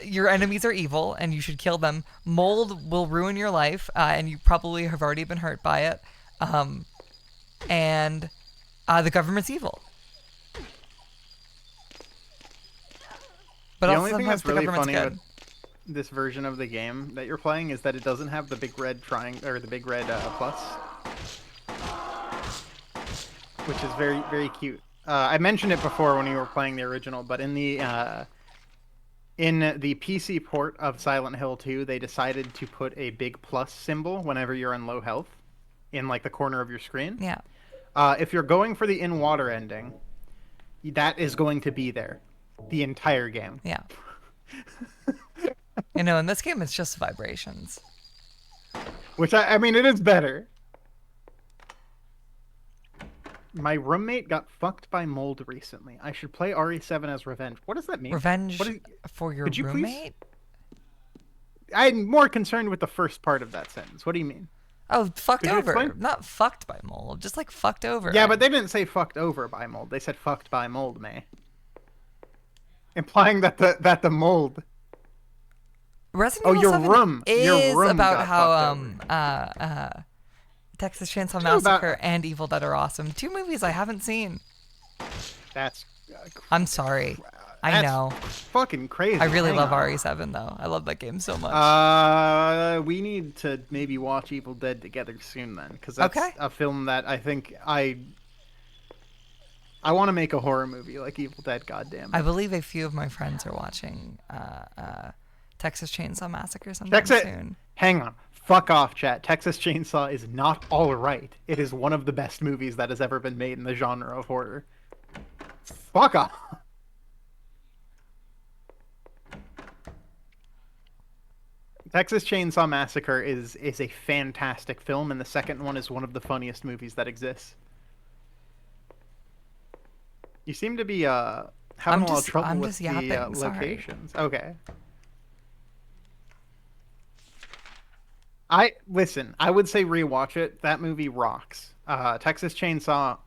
your enemies are evil and you should kill them. Mold will ruin your life, and you probably have already been hurt by it. And the government's evil. But The also only thing sometimes that's the really government's funny good. with this version of the game that you're playing is that it doesn't have the big red triangle or the big red plus, which is very, very cute. I mentioned it before when you were playing the original, but in the PC port of Silent Hill 2, they decided to put a big plus symbol whenever you're on low health in like the corner of your screen. Yeah. If you're going for the in-water ending, that is going to be there the entire game. Yeah. You know, in this game, it's just vibrations. Which, I mean, it is better. My roommate got fucked by mold recently. I should play RE7 as revenge. What does that mean? Revenge What is- for your Could you please- roommate? I'm more concerned with the first part of that sentence. What do you mean? Oh, fucked Could you over. explain? Not fucked by mold, just like fucked over. Yeah, but they didn't say fucked over by mold. They said fucked by mold, May. Implying that the mold... Resident Oh, Evil your 7 room. is Your room about got how Texas Chainsaw about- Massacre and Evil Dead are awesome. 2 movies I haven't seen. That's... I'm sorry. I that's know. fucking crazy. I really Hang love on. RE7 though. I love that game so much. We need to maybe watch Evil Dead together soon then, because that's Okay. a film that I think I want to make a horror movie like Evil Dead. Goddamn. I believe a few of my friends are watching Texas Chainsaw Massacre sometime soon. Hang on. Fuck off, chat. Texas Chainsaw is not all right. It is one of the best movies that has ever been made in the genre of horror. Fuck off. Texas Chainsaw Massacre is a fantastic film, and the second one is one of the funniest movies that exists. You seem to be having a lot of trouble I'm with just the yapping, sorry. locations. Okay. I would say rewatch it. That movie rocks. Texas Chainsaw,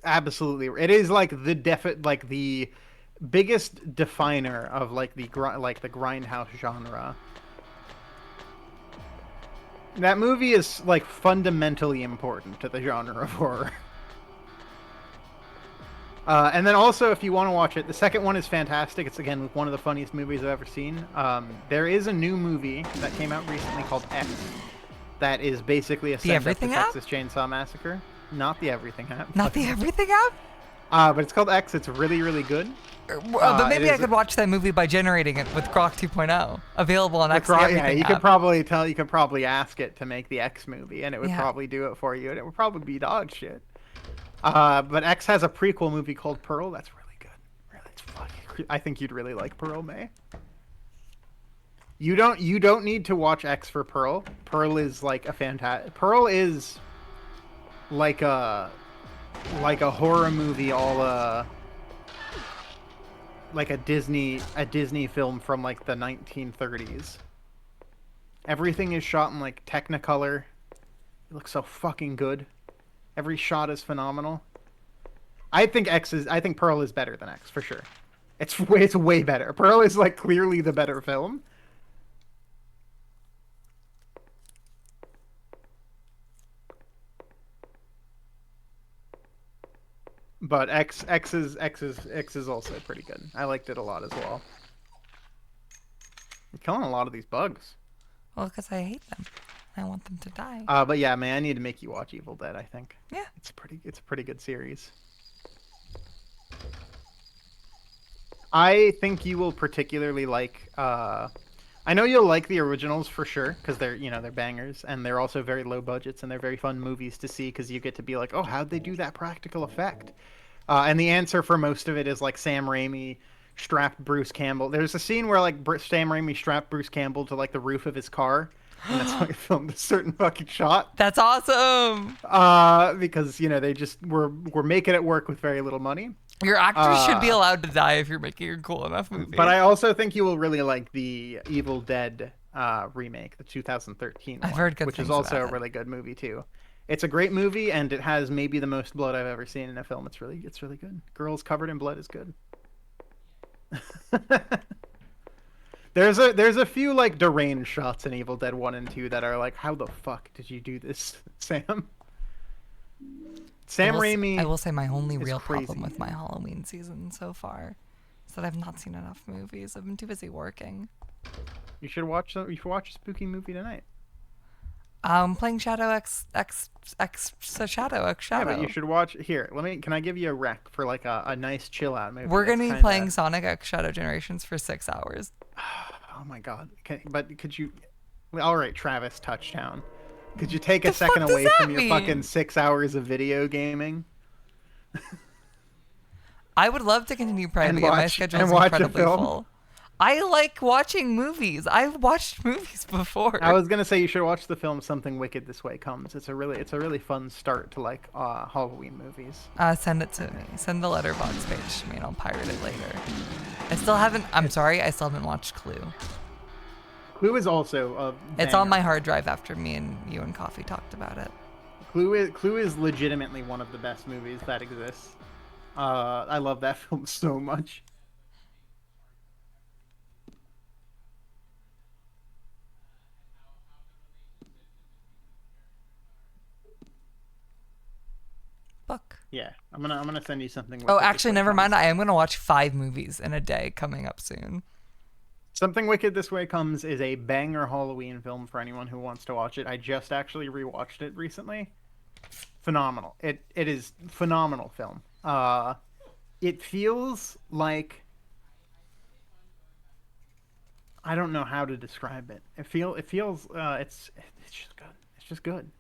absolutely. It is like the biggest definer of like the grindhouse genre. That movie is like fundamentally important to the genre of horror. And then also, if you want to watch it, the second one is fantastic. It's again one of the funniest movies I've ever seen. There is a new movie that came out recently called X that is basically a The send up Everything to app? Texas Chainsaw Massacre. Not the Everything app. Not the Everything app? But it's called X. It's really, really good. But maybe it I is- could watch that movie by generating it with Grok 2.0. Available on X the Yeah, Everything you app. could probably tell. You could probably ask it to make the X movie, and it would Yeah. probably do it for you, and it would probably be dog shit. But X has a prequel movie called Pearl. That's really good. Really, it's fucking. I think you'd really like Pearl, May. You don't need to watch X for Pearl. Pearl is like a fantastic. Pearl is like a horror movie, all like a Disney film from like the 1930s. Everything is shot in like Technicolor. It looks so fucking good. Every shot is phenomenal. I think Pearl is better than X for sure. It's way better. Pearl is like clearly the better film. But X is also pretty good. I liked it a lot as well. You're killing a lot of these bugs. Well, because I hate them. I want them to die. But yeah, man, I need to make you watch Evil Dead. I think. Yeah. It's a pretty good series. I think you will particularly like. I know you'll like the originals for sure because they're bangers and they're also very low budgets and they're very fun movies to see because you get to be like, oh, how'd they do that practical effect? And the answer for most of it is like Sam Raimi strapped Bruce Campbell. There's a scene where like Sam Raimi strapped Bruce Campbell to like the roof of his car, and that's why he filmed a certain fucking shot. That's awesome. Because they just were making it work with very little money. Your actors should be allowed to die if you're making a cool enough movie. But I also think you will really like the Evil Dead remake, the 2013 one, I've heard good which is things also about a really good movie too. It's a great movie, and it has maybe the most blood I've ever seen in a film. It's really good. Girls covered in blood is good. There's a few like deranged shots in Evil Dead 1 and 2 that are like, how the fuck did you do this, Sam? Sam Raimi. I will say my only real crazy. problem with my Halloween season so far is that I've not seen enough movies. I've been too busy working. You should watch a spooky movie tonight. Playing Shadow X Shadow. Yeah, but you should watch here. Can I give you a rec for like a nice chill out movie? We're that's gonna be kinda- playing Sonic X Shadow Generations for 6 hours. Oh my god! But could you? All right, Travis, touchdown. Could you take a The fuck second does away that from your mean? fucking 6 hours of video gaming? I would love to continue private, but my schedule is watch a incredibly film? full. I like watching movies. I've watched movies before. I was gonna say you should watch the film Something Wicked This Way Comes. It's a really fun start to like Halloween movies. Send it to me. Send the letterbox page to me and I'll pirate it later. I still haven't watched Clue. Clue is also a It's on banger. my hard drive after me and you and Coffee talked about it. Clue is legitimately one of the best movies that exists. I love that film so much. Book. Yeah, I'm gonna send you something. Oh, Wicked This actually, Way never Comes. mind. I am going to watch 5 movies in a day coming up soon. Something Wicked This Way Comes is a banger Halloween film for anyone who wants to watch it. I just actually rewatched it recently. Phenomenal. It is phenomenal film. It feels like I don't know how to describe it. It feels it's just good. It's just good.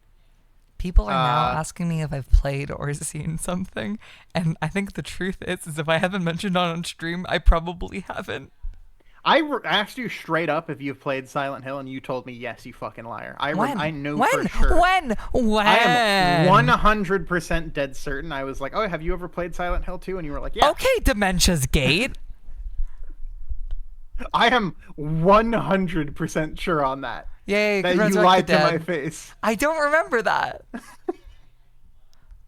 People are now asking me if I've played or seen something, and I think the truth is if I haven't mentioned on stream, I probably haven't. Asked you straight up if you've played Silent Hill, and you told me yes, you fucking liar. I know for sure. When? I am 100% dead certain. I was like, oh, have you ever played Silent Hill 2? And you were like, yeah. Okay, Dementia's Gate. I am 100% sure on that. Yay, That you Resurrect lied the to my Dead. face. I don't remember that.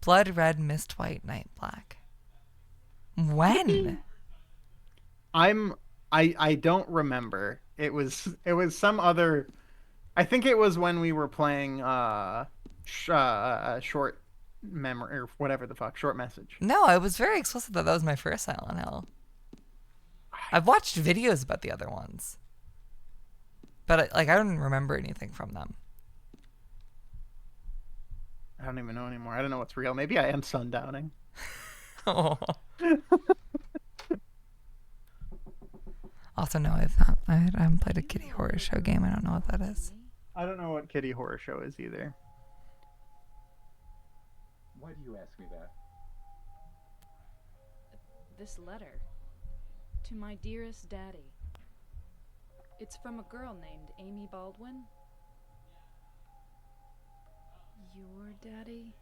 Blood red, mist white, night black. When? I don't remember. It was some other. I think it was when we were playing short memory or whatever the fuck, short message. No, I was very explicit that was my first Silent Hill. I've watched videos about the other ones, but I don't remember anything from them. I don't even know anymore. I don't know what's real. Maybe I am sundowning. Oh. Also, no, I haven't played a kitty horror show game. I don't know what that is. I don't know what kitty horror show is either. Why do you ask me that? This letter. To my dearest daddy. It's from a girl named Amy Baldwin. Your daddy?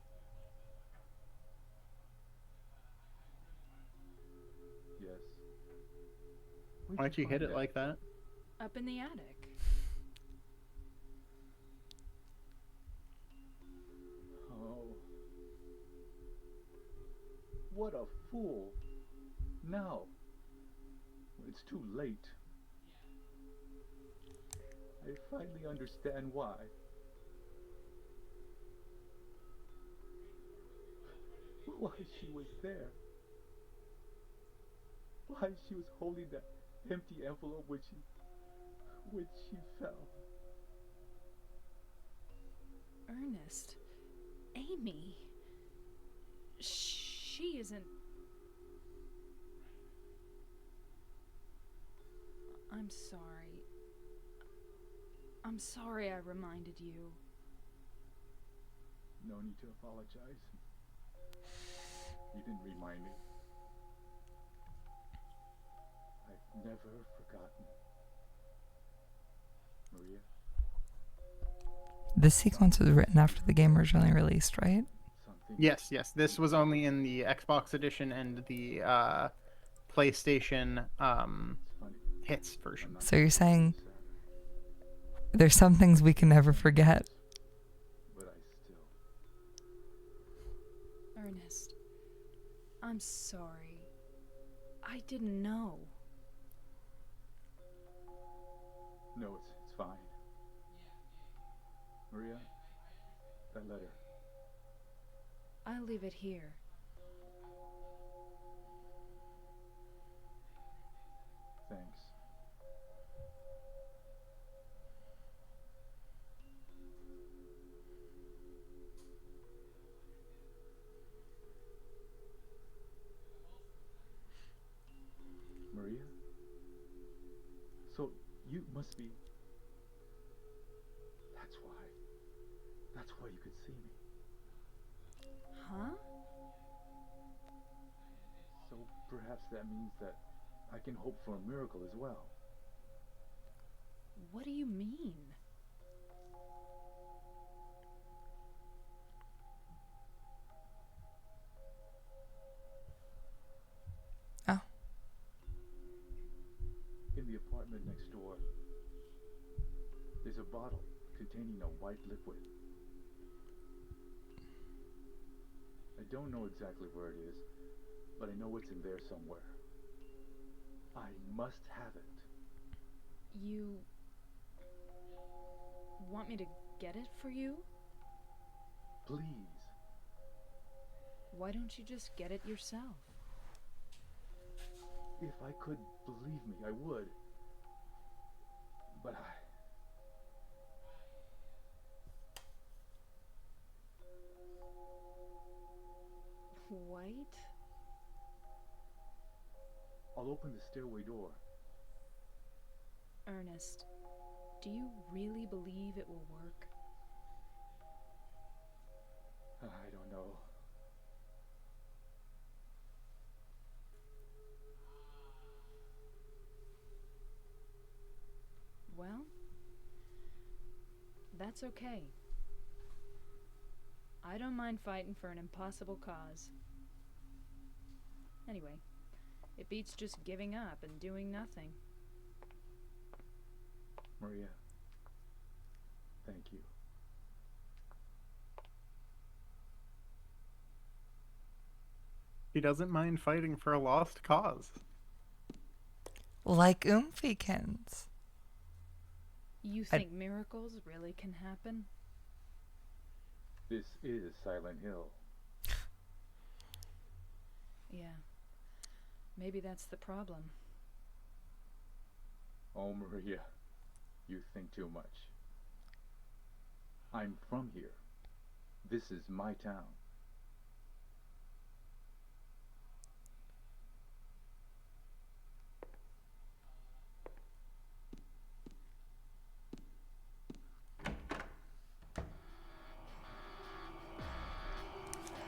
Yes. Why'd you hit it like that? Up in the attic. Oh. What a fool. Now. It's too late. I finally understand why. Why she was there. Why she was holding that empty envelope when she fell. Ernest. Amy. She isn't... I'm sorry. I'm sorry I reminded you. No need to apologize. You didn't remind me. I've never forgotten. Maria? This sequence was written after the game originally released, right? Something. Yes, yes. This was only in the Xbox edition and the PlayStation It's funny. hits version. I'm not So you're saying sad, there's some things we can never forget. but I still. Ernest. I'm sorry. I didn't know. No, it's fine. Maria, that letter. I'll leave it here. Thanks. Maria? So you must be. That's why you could see me. Huh? So perhaps that means that I can hope for a miracle as well. What do you mean? Oh. In the apartment next door, there's a bottle containing a white liquid. I don't know exactly where it is, but I know it's in there somewhere. I must have it. You... want me to get it for you? Please. Why don't you just get it yourself? If I could believe me, I would. But White? I'll open the stairway door. Ernest, do you really believe it will work? I don't know. Well, that's okay. I don't mind fighting for an impossible cause. Anyway, it beats just giving up and doing nothing. Maria, thank you. He doesn't mind fighting for a lost cause. Like Oompheekins. You think miracles really can happen? This is Silent Hill. Yeah. Maybe that's the problem. Oh, Maria, you think too much. I'm from here. This is my town.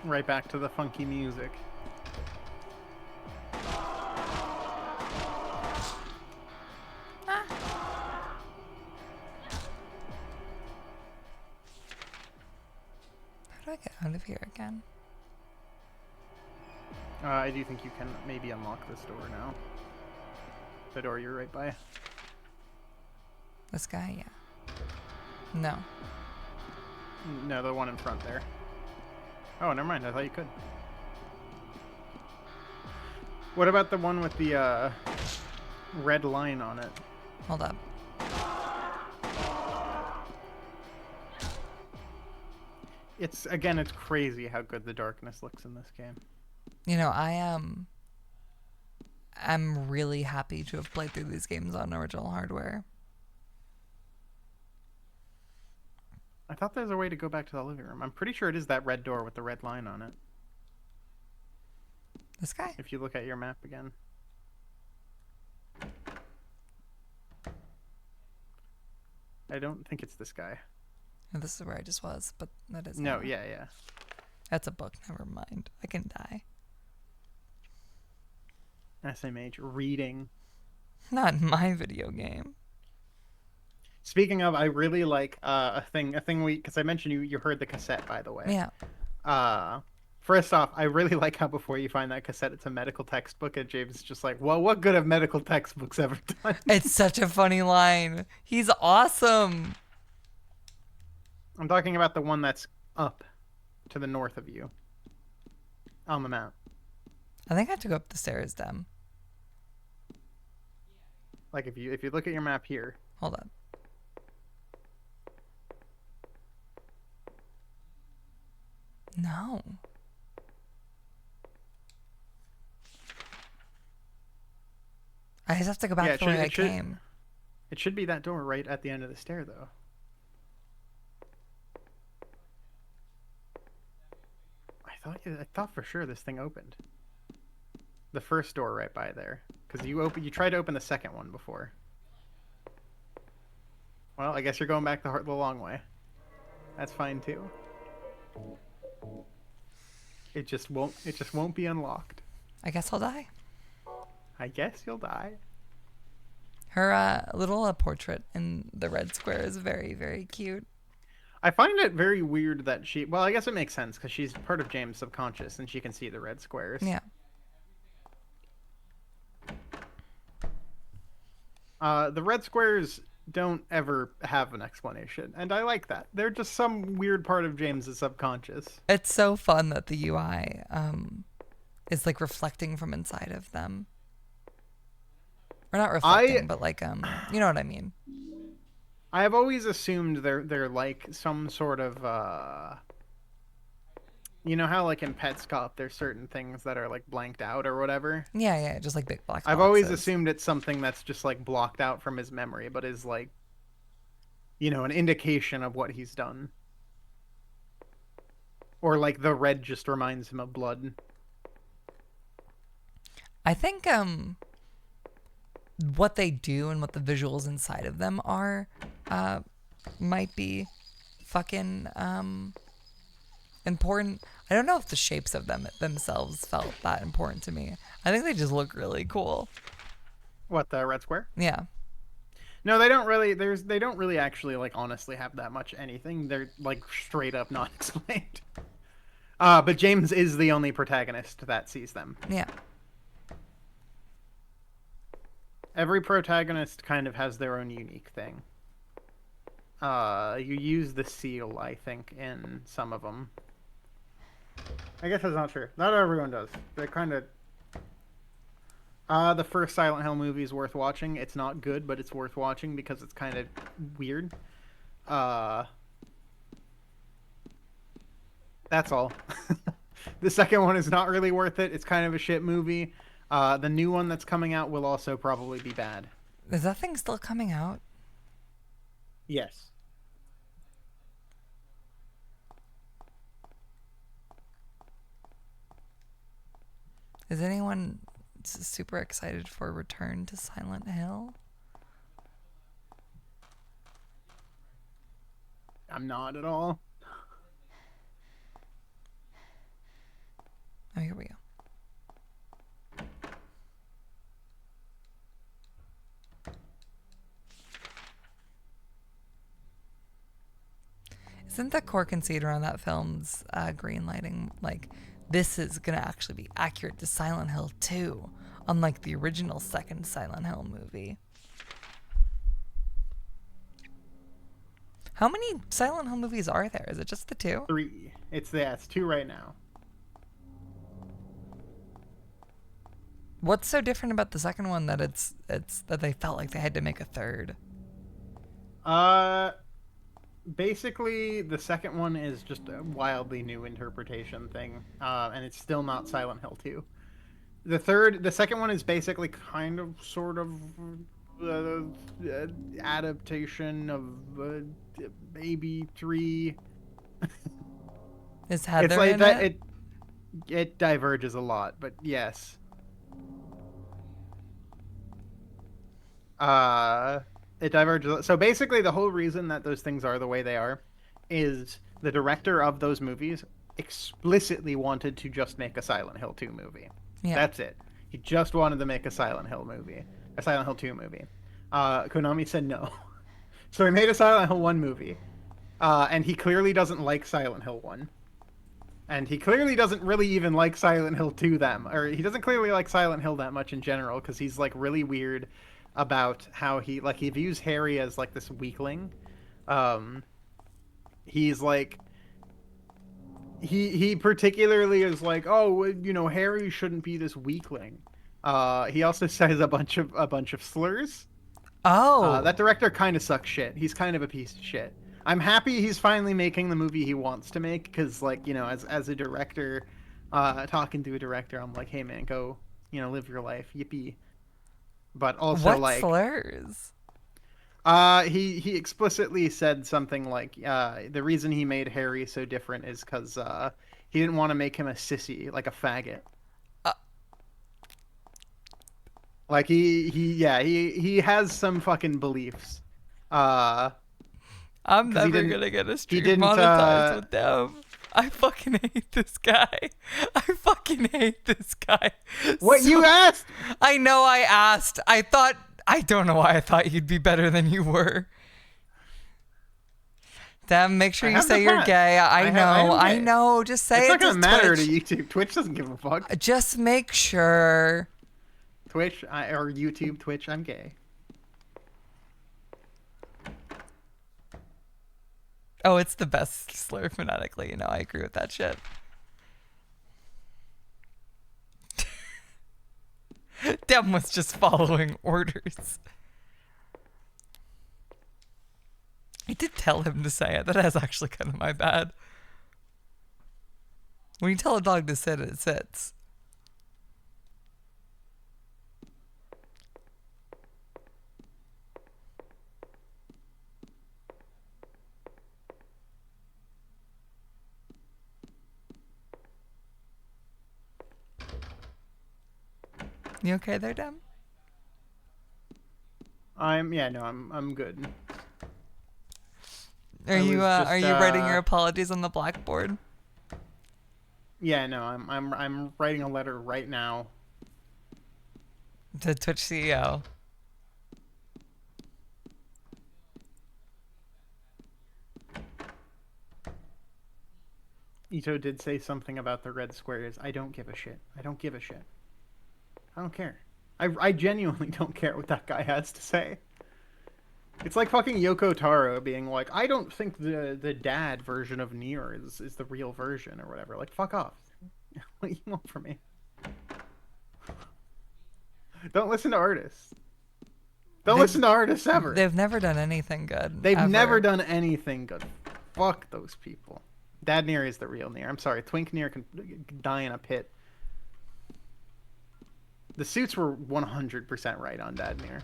Right back to the funky music. How do I get out of here again? I do think you can maybe unlock this door now. The door you're right by. This guy, yeah. No. No, the one in front there. Oh, never mind. I thought you could. What about the one with the red line on it? Hold up. It's crazy how good the darkness looks in this game. You know, I'm really happy to have played through these games on original hardware. I thought there was a way to go back to the living room. I'm pretty sure it is that red door with the red line on it. This guy? If you look at your map again. I don't think it's this guy. No, this is where I just was, but that is No, not. yeah. That's a book. Never mind. I can die. SMH reading. Not in my video game. Speaking of, I really like a thing because I mentioned you heard the cassette, by the way. Yeah. First off, I really like how before you find that cassette, it's a medical textbook, and James is just like, well, what good have medical textbooks ever done? It's such a funny line. He's awesome. I'm talking about the one that's up to the north of you on the map. I think I have to go up the stairs, Dem. Like if you look at your map here. Hold up. No. I just have to go back the way I came. It should be that door right at the end of the stair, though. I thought for sure this thing opened. The first door right by there, because you tried to open the second one before. Well, I guess you're going back the long way. That's fine too. It just won't be unlocked. I guess I'll die. I guess you'll die. Her little portrait in the red square is very, very cute. I find it very weird that well, I guess it makes sense because she's part of James' subconscious and she can see the red squares. Yeah. The red squares don't ever have an explanation, and I like that. They're just some weird part of James's subconscious. It's so fun that the UI is like reflecting from inside of them. Or not reflecting, but like you know what I mean. I have always assumed they're like some sort of you know how like in Petscop there's certain things that are like blanked out or whatever? Yeah, just like big black boxes. I've always assumed it's something that's just like blocked out from his memory, but is like, you know, an indication of what he's done. Or like the red just reminds him of blood. I think what they do and what the visuals inside of them are might be fucking important. I don't know if the shapes of them themselves felt that important to me. I think they just look really cool. What, the red square? Yeah. No, they don't really. They don't really actually like honestly have that much anything. They're like straight up not explained. But James is the only protagonist that sees them. Yeah. Every protagonist kind of has their own unique thing. You use the seal, I think, in some of them. I guess that's not true. Not everyone does. They kind of... the first Silent Hill movie is worth watching. It's not good, but it's worth watching because it's kind of weird. That's all. The second one is not really worth it. It's kind of a shit movie. The new one that's coming out will also probably be bad. Is that thing still coming out? Yes. Is anyone super excited for Return to Silent Hill? I'm not at all. Oh, here we go. Isn't the core conceit around that film's green lighting, like, this is going to actually be accurate to Silent Hill 2, unlike the original second Silent Hill movie? How many Silent Hill movies are there? Is it just the 2? 3. It's 2 right now. What's so different about the second one that it's that they felt like they had to make a third? Basically, the second one is just a wildly new interpretation thing, and it's still not Silent Hill 2. The second one is basically kind of, sort of, adaptation of maybe 3. Is Heather It's like in that. it? It diverges a lot, but yes. It diverges. So basically, the whole reason that those things are the way they are is the director of those movies explicitly wanted to just make a Silent Hill 2 movie. Yeah. That's it. He just wanted to make a Silent Hill movie, a Silent Hill 2 movie. Konami said no. So he made a Silent Hill 1 movie. And he clearly doesn't like Silent Hill 1. And he clearly doesn't really even like Silent Hill 2 or he doesn't clearly like Silent Hill that much in general, because he's like really weird about how he views Harry as like this weakling. He's like he particularly is like, oh, you know, Harry shouldn't be this weakling. He also says a bunch of slurs. Oh, That director kind of sucks shit. He's kind of a piece of shit. I'm happy he's finally making the movie he wants to make, because, like, you know, as a director, talking to a director, I'm like, hey man, go, you know, live your life, yippee. But also, what like, slurs? he explicitly said something like, the reason he made Harry so different is because he didn't want to make him a sissy, like a faggot. Like he has some fucking beliefs. I'm 'Cause he never didn't- gonna get a he stream didn't, monetized with them. I fucking hate this guy. I fucking hate this guy. What so- you asked? I know I asked. I don't know why I thought you'd be better than you were. Damn, make sure I you have say the you're pass. gay. I am gay. know. Just say It's it not gonna to matter Twitch. to YouTube. Twitch doesn't give a fuck. Just make sure. Twitch or YouTube, Twitch, I'm gay. Oh, it's the best slur phonetically. You know, I agree with that shit. Dem was just following orders. I did tell him to say it. That is actually kind of my bad. When you tell a dog to sit, it sits. You okay there, Dem? I'm good. Are you writing your apologies on the blackboard? Yeah, no, I'm writing a letter right now. To Twitch CEO. Ito did say something about the red squares. I don't give a shit. I don't give a shit. I don't care. I genuinely don't care what that guy has to say. It's like fucking Yoko Taro being like, I don't think the dad version of Nier is the real version or whatever. Like, fuck off. What do you want from me? Don't listen to artists. Don't listen to artists ever. They've never done anything good. They've ever. never done anything good. Fuck those people. Dad Nier is the real Nier. I'm sorry. Twink Nier can die in a pit. The suits were 100% right on Dad Nier.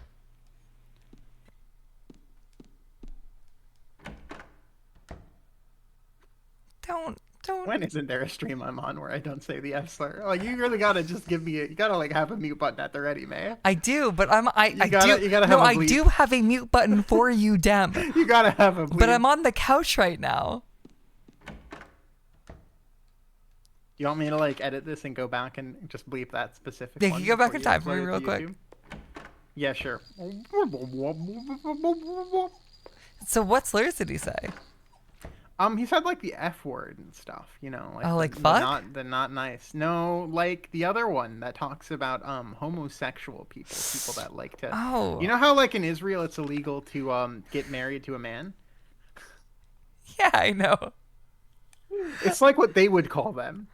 Don't. When isn't there a stream I'm on where I don't say the F slur? Like, you really gotta just give me. You gotta like have a mute button at the ready, man. I do, but I You gotta do. have No, a I bleep. do have a mute button for you, Dem. You gotta have a bleep. But I'm on the couch right now. You want me to like edit this and go back and just bleep that specific Yeah, one? can you go back before in you time for upload me it real to quick? YouTube? Yeah, sure. So what slurs did he say? He said like the F word and stuff, you know, like Oh, like the fuck? not nice. No, like the other one that talks about homosexual people that like to. Oh. You know how like in Israel it's illegal to get married to a man? Yeah, I know. It's like what they would call them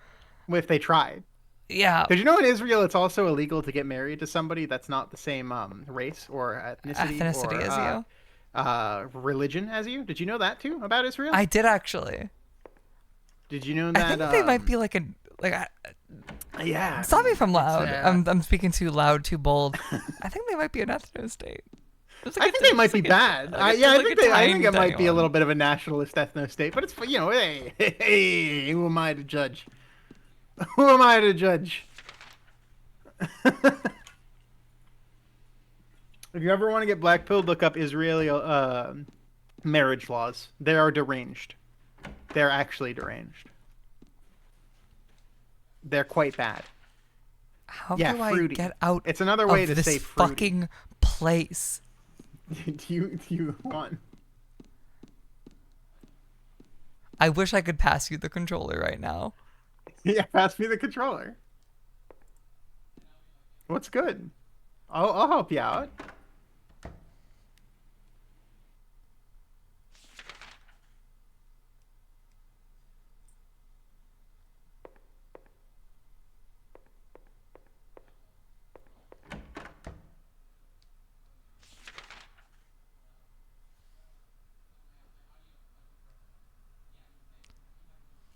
if they tried. Yeah. Did you know in Israel it's also illegal to get married to somebody that's not the same race or ethnicity or As you. religion as you? Did you know that too about Israel? I did actually. Did you know I that? think they might be like Yeah. stop me from loud. It's, I'm speaking too loud, too bold. I think they might be an ethno state. I think they might be bad. I think it might be a little bit of a nationalist ethno state, but it's hey, who am I to judge? Who am I to judge? If you ever want to get blackpilled, look up Israeli marriage laws. They are deranged. They're actually deranged. They're quite bad. How Yeah, do I fruity. get out It's another way of to this say fruity. fucking place? do you want? I wish I could pass you the controller right now. Yeah, pass me the controller. What's good? I'll help you out.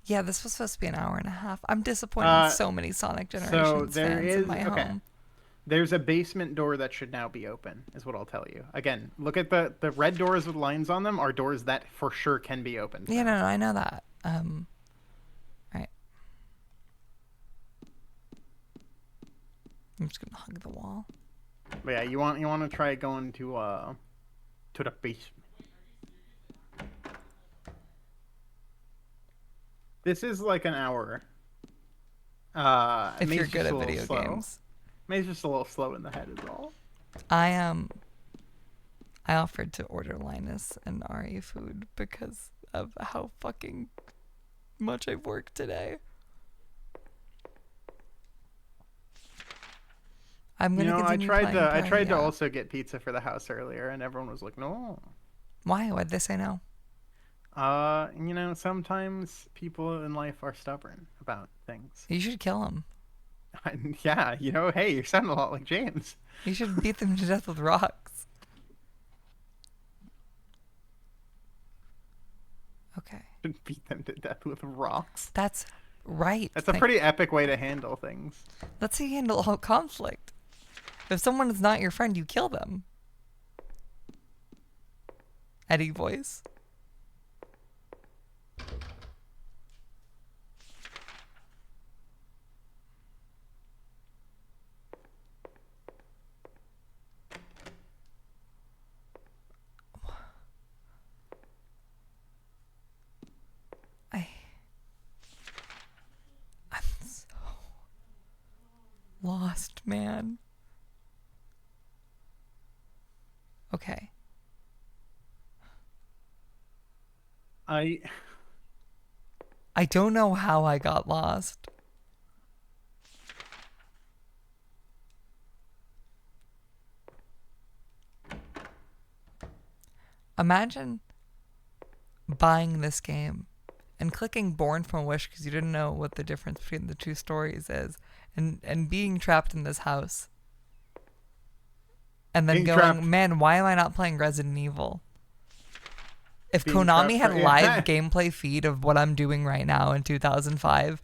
Yeah, this was supposed to be an hour and a half. I'm disappointed in so many Sonic Generations there fans is in my home. There's a basement door that should now be open, is what I'll tell you. Again, look at the red doors with lines on them are doors that for sure can be opened. Yeah, no, I know that. Right. I'm just gonna hug the wall. But yeah, you want to try going to the basement. This is like an hour. If May's you're just good a at little video slow. games. May's just a little slow in the head is all. I offered to order Linus and Ari food because of how fucking much I've worked today. I'm gonna continue playing I tried to Terraria. also get pizza for the house earlier, and everyone was like, "No." Why? Why'd they say no? Sometimes people in life are stubborn about things. You should kill them. Yeah, hey, you sound a lot like James. You should beat them to death with rocks. Okay. Beat them to death with rocks. That's right. That's a pretty epic way to handle things. That's how you handle all conflict. If someone is not your friend, you kill them. Eddie voice. I'm so lost, man. Okay. I don't know how I got lost. Imagine buying this game and clicking Born from Wish because you didn't know what the difference between the two stories is, and being trapped in this house. And then going, man, why am I not playing Resident Evil? If Konami had live gameplay feed of what I'm doing right now in 2005,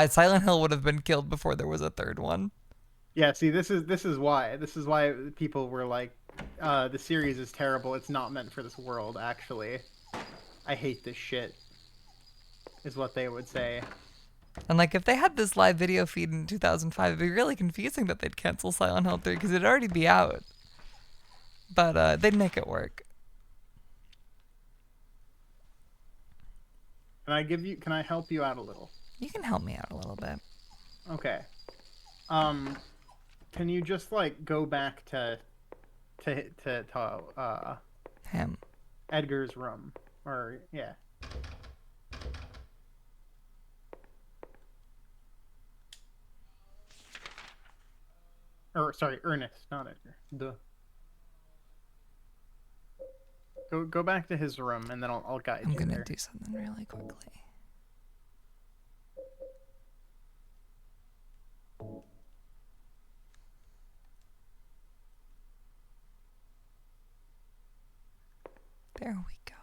Silent Hill would have been killed before there was a third one. Yeah, see, this is why people were like, the series is terrible. It's not meant for this world. Actually, I hate this shit. is what they would say. And like if they had this live video feed in 2005, it'd be really confusing that they'd cancel Silent Hill 3 because it'd already be out. But they'd make it work. Can I help you out a little? You can help me out a little bit. Okay. Can you just like go back to Him. Edgar's room? Or yeah. Or sorry, Ernest, not Edgar. Duh. Go back to his room, and then I'll guide I'm you gonna there. do something really quickly. There we go.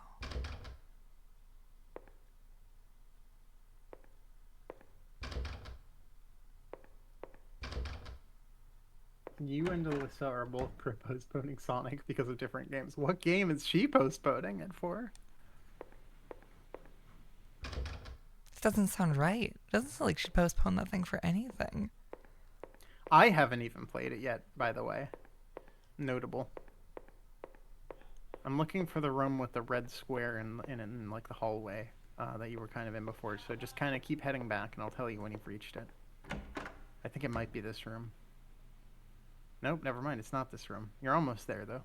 You and Alyssa are both postponing Sonic because of different games. What game is she postponing it for? This doesn't sound right. It doesn't sound like she postponed that thing for anything. I haven't even played it yet, by the way. Notable. I'm looking for the room with the red square in like the hallway that you were kind of in before. So just kind of keep heading back, and I'll tell you when you've reached it. I think it might be this room. Nope, never mind. It's not this room. You're almost there, though.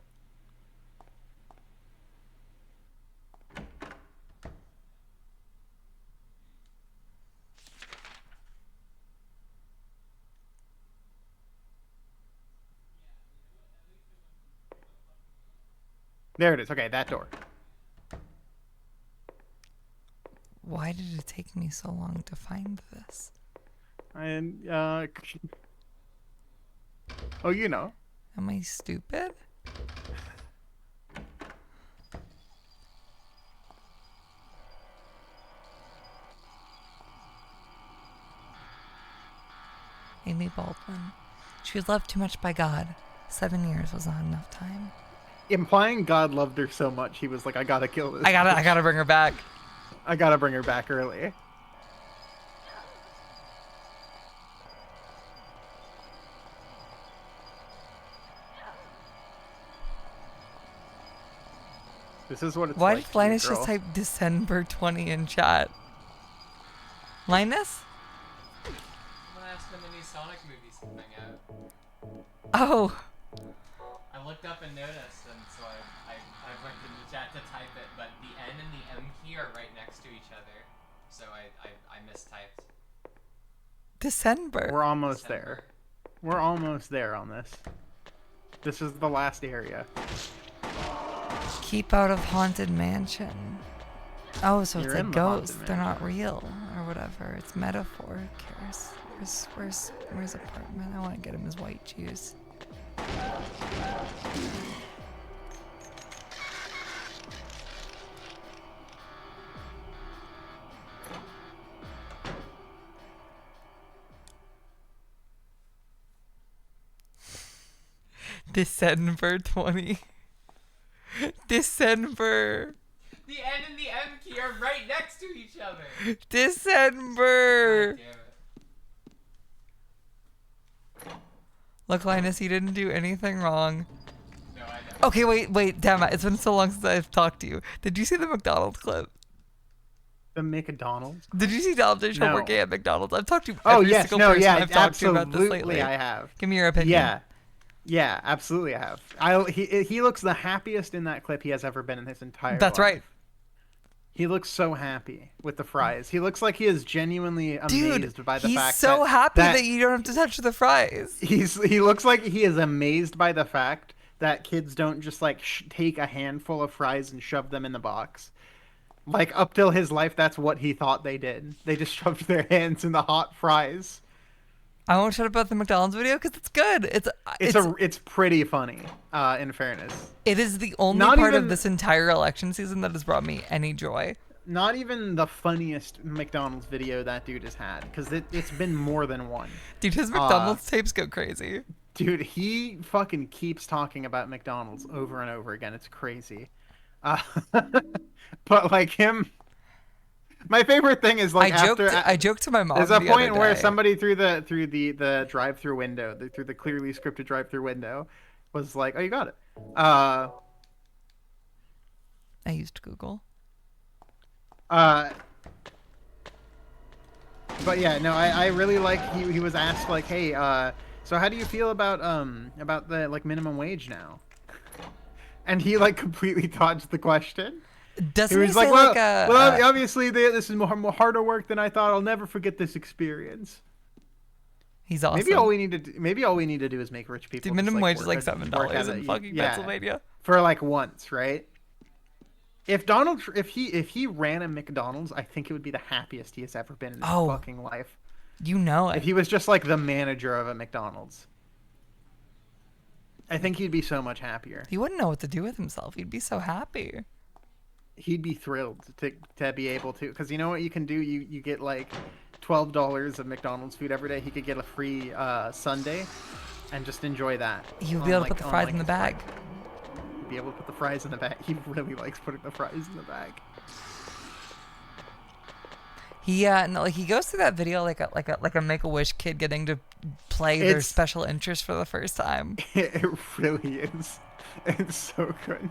There it is. Okay, that door. Why did it take me so long to find this? And oh, you know. Am I stupid? Amy Baldwin. She was loved too much by God. 7 years was not enough time. Implying God loved her so much, he was like, I gotta kill this. I gotta bring her back. I gotta bring her back early. This is what it's Why like. did to be a Linus just girl. type December 20 in chat? Linus? I'm gonna ask when the new Sonic movie's coming out. Oh. I looked up and noticed, and so I went in the chat to type it, but the N and the M key are right next to each other, so I mistyped. December. We're almost December. there. We're almost there on this. This is the last area. Keep out of Haunted Mansion. Oh, so You're it's a in the Haunted ghost. They're not Mansion. real or whatever. It's metaphor. Who cares? Where's apartment? I want to get him his white juice. December 20. December. The N and the M key are right next to each other. December. God damn it. Look, Linus, you didn't do anything wrong. No, I know. Okay, wait, damn it. It's been so long since I've talked to you. Did you see the McDonald's clip? The McDonald's. Did you see Dom Dish No. working at McDonald's? I've talked to Oh every yes, single no, person yeah, I've talked to about this absolutely, lately. I have. Give me your opinion. Yeah, yeah, absolutely, I have. He looks the happiest in that clip he has ever been in his entire That's life. right. He looks so happy with the fries. He looks like he is genuinely amazed Dude, by the he's fact so happy that you don't have to touch the fries. he looks like he is amazed by the fact that kids don't just like take a handful of fries and shove them in the box. Like up till his life, that's what he thought they did. They just shoved their hands in the hot fries. I won't shut up about the McDonald's video because it's good. It's pretty funny. In fairness, It is the only Not part even- of this entire election season that has brought me any joy. not even the funniest McDonald's video that dude has had, because it's been more than one. Dude, his McDonald's tapes go crazy. Dude, he fucking keeps talking about McDonald's over and over again. It's crazy. But like him My favorite thing is like I joked to my mom there's a the point other where day. somebody through the drive-through window, through the clearly scripted drive-through window, was like, "Oh, you got it." Uh, I used Google. uh, but yeah, no, I really like he was asked like, "Hey, so how do you feel about the like minimum wage now?" And he like completely dodged the question. He Doesn't he was like, say like well, obviously this is more harder work than I thought. I'll never forget this experience." he's awesome. Maybe all we need to do is make rich The people just minimum like wage is like work $7 at in it. fucking Yeah, Pennsylvania. for like once, right? If he ran a McDonald's, I think it would be the happiest he has ever been in his Oh, fucking life. you know If it. he was just like the manager of a McDonald's, I think he'd be so much happier. He wouldn't know what to do with himself. He'd be so happy. He'd be thrilled to be able to, because you know what you can do. You get like $12 of McDonald's food every day. He could get a free Sunday, and just enjoy that. He would be able to put the fries in the bag. Be able to put the fries in the bag. He really likes putting the fries in the bag. He no, like he goes through that video like a Make-A-Wish kid getting to play their It's- special interest for the first time. It really is. It's so good.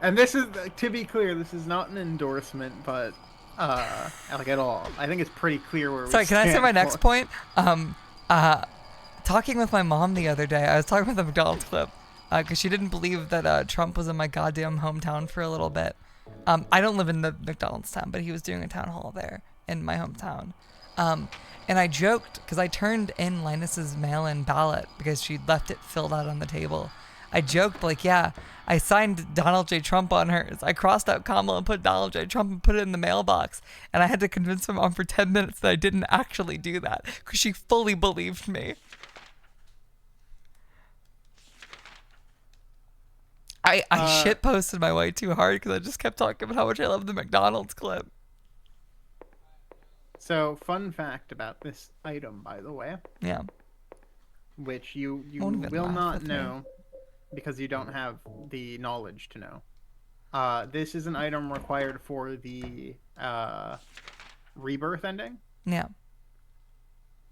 And this is, to be clear, this is not an endorsement, but like at all. I think it's pretty clear where Sorry, we can I say stand my next for. point? Talking with my mom the other day, I was talking with a McDonald's clip because she didn't believe that Trump was in my goddamn hometown for a little bit. I don't live in the McDonald's town, but he was doing a town hall there in my hometown. And I joked because I turned in Linus's mail-in ballot because she'd left it filled out on the table. I joked like, yeah, I signed Donald J. Trump on hers. I crossed out Kamala and put Donald J. Trump and put it in the mailbox. And I had to convince my mom for 10 minutes that I didn't actually do that because she fully believed me. I shit posted my way too hard because I just kept talking about how much I love the McDonald's clip. So, fun fact about this item, by the way, Yeah. which you Won't even will laugh not with me. know because you don't have the knowledge to know. This is an item required for the rebirth ending. Yeah.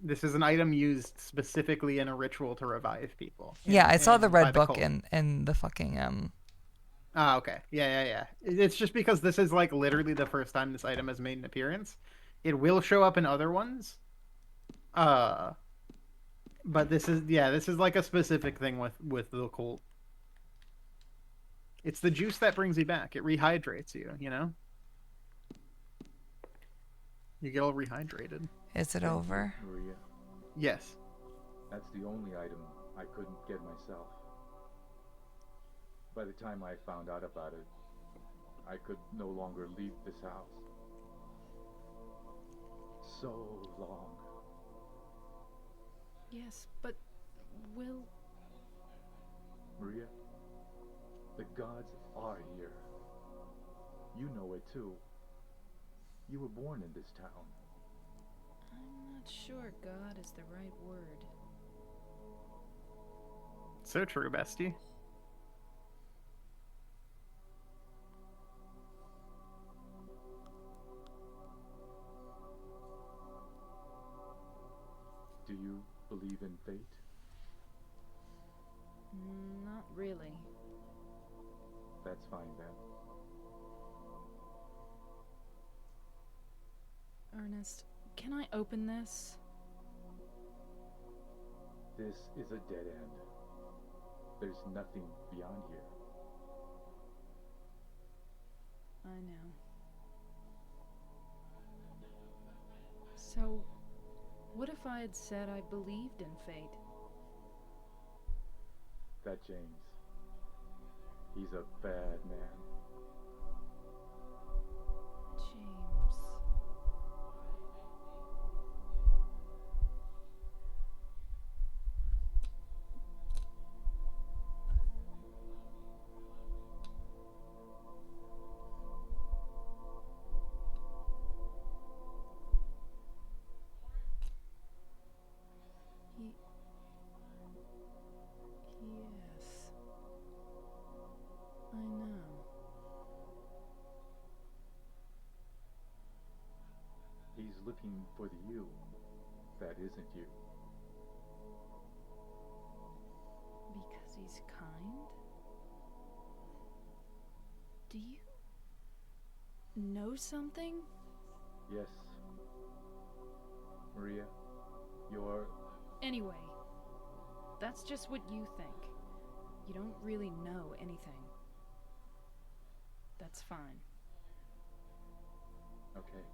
This is an item used specifically in a ritual to revive people. Yeah, I saw the by red book cult. and the fucking Ah, okay. Yeah. It's just because this is like literally the first time this item has made an appearance. It will show up in other ones. But this is like a specific thing with the cult. It's the juice that brings you back. It rehydrates you, you know? You get all rehydrated. Is it over? Maria, Yes. that's the only item I couldn't get myself. By the time I found out about it, I could no longer leave this house. So long. Yes, but Will... Maria, the gods are here. You know it too. You were born in this town. I'm not sure God is the right word. So true, bestie. Do you believe in fate? Not really. That's fine then. Ernest, can I open this? This is a dead end. There's nothing beyond here. I know. So, what if I had said I believed in fate? That James. He's a bad man. James. Yes. I know. looking for the you that isn't you. Because he's kind? Do you know something? Yes. Maria, you're... Anyway, that's just what you think. You don't really know anything. That's fine. Okay.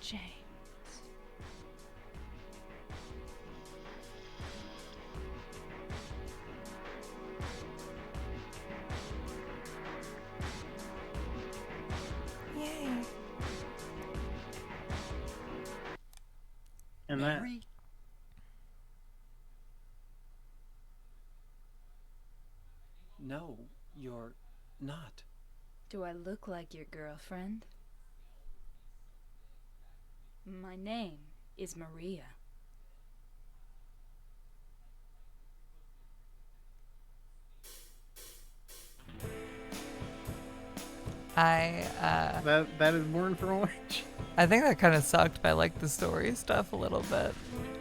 James. Yay. And that Mary. No, you're not. Do I look like your girlfriend? My name is Maria. that is born from a witch. I think that kind of sucked, but I like the story stuff a little bit.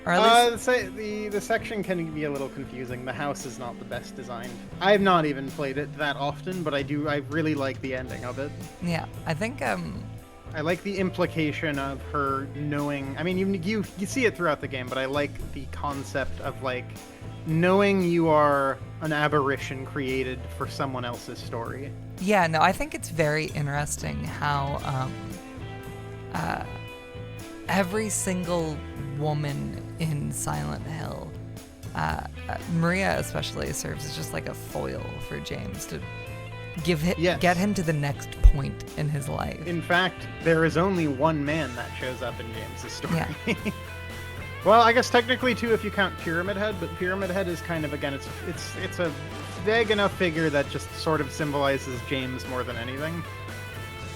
Or at least The section can be a little confusing. The house is not the best designed. I have not even played it that often, but I really like the ending of it. yeah, I think I like the implication of her knowing. I mean, you see it throughout the game, but I like the concept of like knowing you are an aberration created for someone else's story. yeah, no, I think it's very interesting how every single woman in Silent Hill, Maria especially, serves as just like a foil for James to Yes. get him to the next point in his life. In fact, there is only one man that shows up in James's story. Yeah. Well, I guess technically too if you count Pyramid Head, but Pyramid Head is kind of, again, it's a vague enough figure that just sort of symbolizes James more than anything,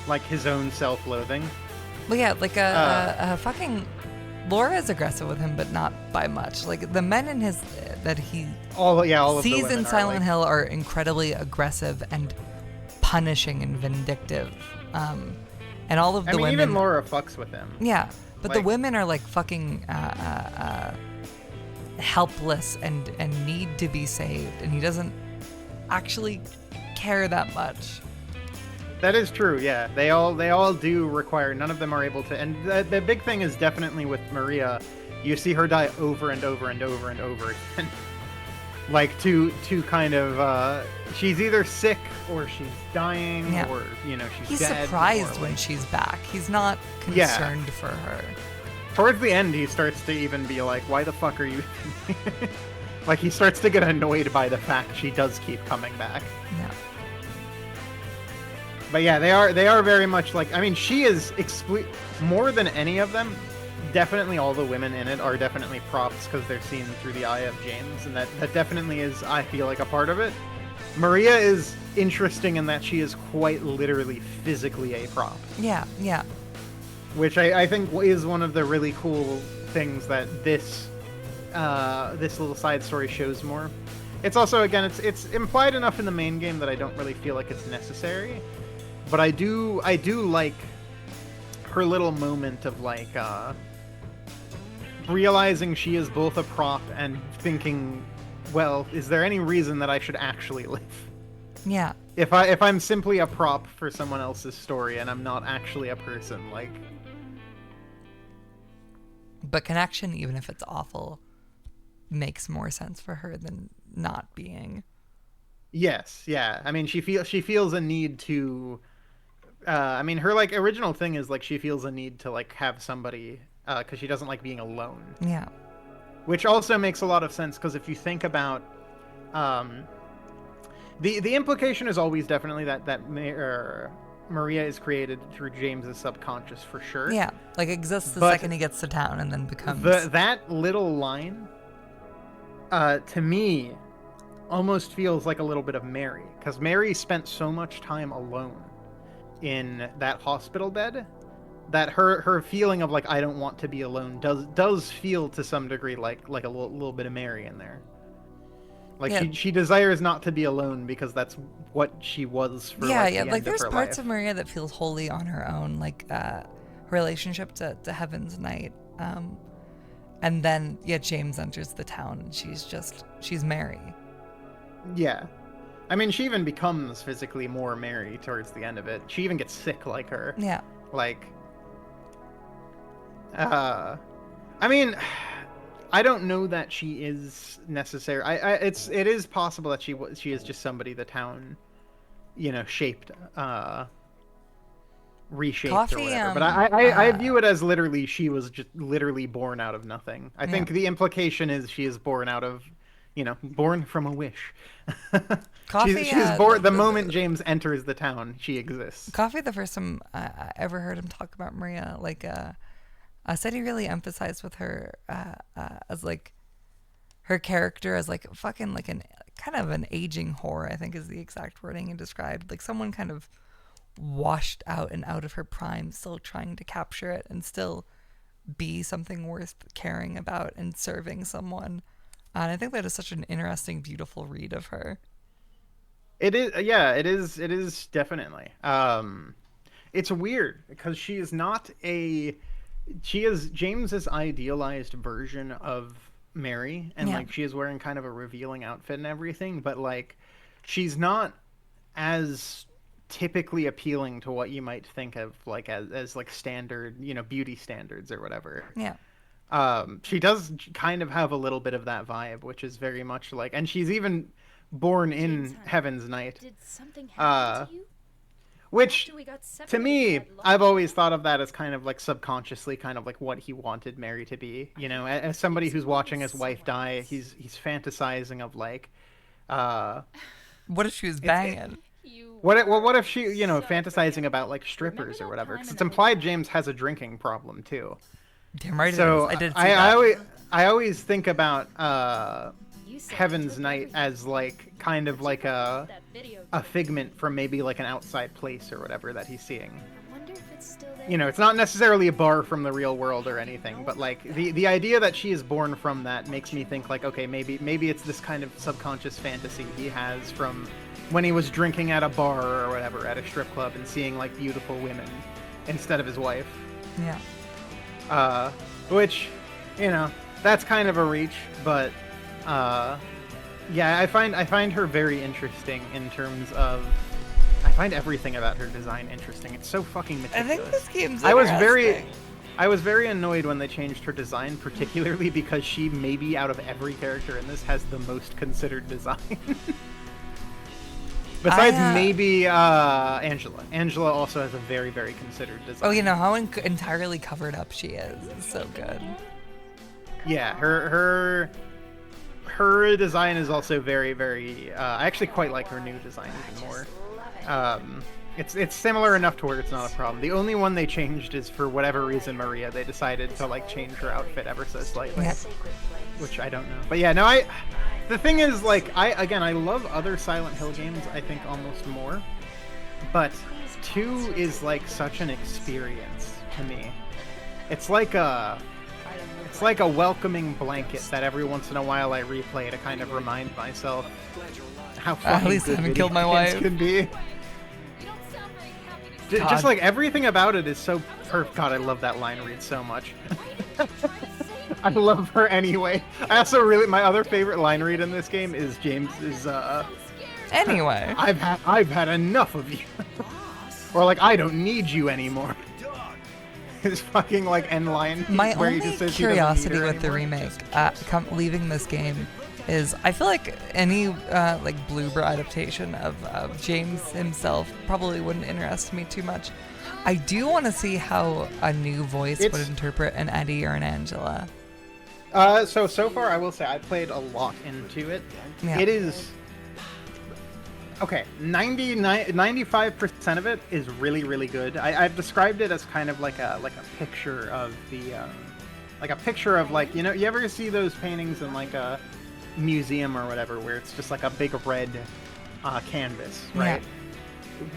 like his own self-loathing. Well, yeah, like a fucking Laura is aggressive with him, but not by much. Like the men in his that he all of the sees women in are, Silent like, Hill are incredibly aggressive and punishing and vindictive. And all of the women. Even Laura fucks with him. Yeah, but the Like- women are like fucking helpless and need to be saved, and he doesn't actually care that much. That is true. Yeah, they all do require. None of them are able to. And the big thing is definitely with Maria, you see her die over and over and over and over again. Like to kind of she's either sick or she's dying, Yeah. or she's He's dead. surprised or, when like, she's back. He's not Yeah. concerned for her. towards the end he starts to even be like, why the fuck are you like he starts to get annoyed by the fact she does keep coming back. No. But yeah, they are very much like, I mean, she is more than any of them. Definitely all the women in it are definitely props because they're seen through the eye of James, and that definitely is, I feel like, a part of it. Maria is interesting in that she is quite literally physically a prop, Yeah, yeah. which I think is one of the really cool things that this little side story shows more. It's also, again, it's implied enough in the main game that I don't really feel like it's necessary, but I do like her little moment of like realizing she is both a prop and thinking, well, is there any reason that I should actually live? Yeah. If I'm simply a prop for someone else's story and I'm not actually a person, like. But connection, even if it's awful, makes more sense for her than not being. Yes, yeah. I mean, she feels a need to. I mean, her like original thing is like she feels a need to like have somebody because she doesn't like being alone. Yeah. Which also makes a lot of sense because if you think about, the implication is always definitely that Maria is created through James's subconscious for sure. Yeah. Like exists the But second he gets to town and then becomes. That little line, to me, almost feels like a little bit of Mary because Mary spent so much time alone in that hospital bed that her feeling of like I don't want to be alone does feel to some degree like a little bit of Mary in there. Like Yeah. she desires not to be alone because that's what she was for Yeah, like, yeah. the Like end there's of her parts life. of Maria that feels wholly on her own, like her relationship to Heaven's Knight. And then James enters the town and she's Mary. Yeah. I mean, she even becomes physically more Mary towards the end of it. She even gets sick like her. Yeah. Like, I mean, I don't know that she is necessary. It is possible that she is just somebody the town, shaped, reshaped Coffee, or whatever. But I view it as literally she was just literally born out of nothing. I think the implication is she is born out of, born from a wish. Coffee, she's born the moment James enters the town. She exists. Coffee, the first time I ever heard him talk about Maria, like, said he really emphasized with her as like her character as like fucking like an kind of an aging whore, I think is the exact wording he described. Like someone kind of washed out and out of her prime, still trying to capture it and still be something worth caring about and serving someone. And I think that is such an interesting, beautiful read of her. It is, yeah, it is definitely. It's weird because she is James's idealized version of Mary, and like she is wearing kind of a revealing outfit and everything, but like she's not as typically appealing to what you might think of like as like standard, beauty standards or whatever. Yeah. She does kind of have a little bit of that vibe, which is very much like, and she's even born in Heaven's Knight. Did something happen to you? Which, After we got to separated me, that long I've always ago? thought of that as kind of like subconsciously kind of like what he wanted Mary to be. As somebody who's watching his wife die, he's fantasizing of like, What if she was banging? what if she, fantasizing about like strippers or whatever? Because it's implied James has a drinking problem too. Damn right So it is. I did see I that. I always think about You said Heaven's took Night everything. as like kind of like That video a figment from maybe like an outside place or whatever that he's seeing. I wonder if it's still there. You know, it's not necessarily a bar from the real world or anything, but like the idea that she is born from that makes me think like, okay, maybe it's this kind of subconscious fantasy he has from when he was drinking at a bar or whatever at a strip club and seeing like beautiful women instead of his wife. Yeah. Which, you know, that's kind of a reach, but yeah, I find her very interesting in terms of I find everything about her design interesting. It's so fucking I meticulous. think this game's I was interesting. very annoyed when they changed her design, particularly because she maybe out of every character in this has the most considered design. Besides maybe Angela. Angela also has a very, very considered design. Oh, you know how entirely covered up she is. It's so good. Yeah, her design is also very, very. I actually quite like her new design even more. It's similar enough to where it's not a problem. The only one they changed is for whatever reason Maria. They decided to like change her outfit ever so slightly, Yeah. which I don't know. But yeah, no, the thing is like I love other Silent Hill games. I think almost more, but 2 is like such an experience to me. It's like a welcoming blanket that every once in a while I replay to kind of remind myself how fucking least I good haven't video killed my games wife. can be. You don't sound very happy to Just God. like everything about it is so perfect. God, I love that line read so much. I love her anyway. I also my other favorite line read in this game is James's Anyway. I've had enough of you. Or like I don't need you anymore. His fucking like end line My where he only just says he doesn't need curiosity her with the anymore. remake, leaving this game, is I feel like any like Bloober adaptation of James himself probably wouldn't interest me too much. I do want to see how a new voice would It's- interpret an Eddie or an Angela. So far I will say I played a lot into it. Yeah. It is okay. 95% of it is really, really good. I've described it as kind of like a picture of the like a picture of like, you know, you ever see those paintings in like a museum or whatever where it's just like a big red canvas, right? Yeah.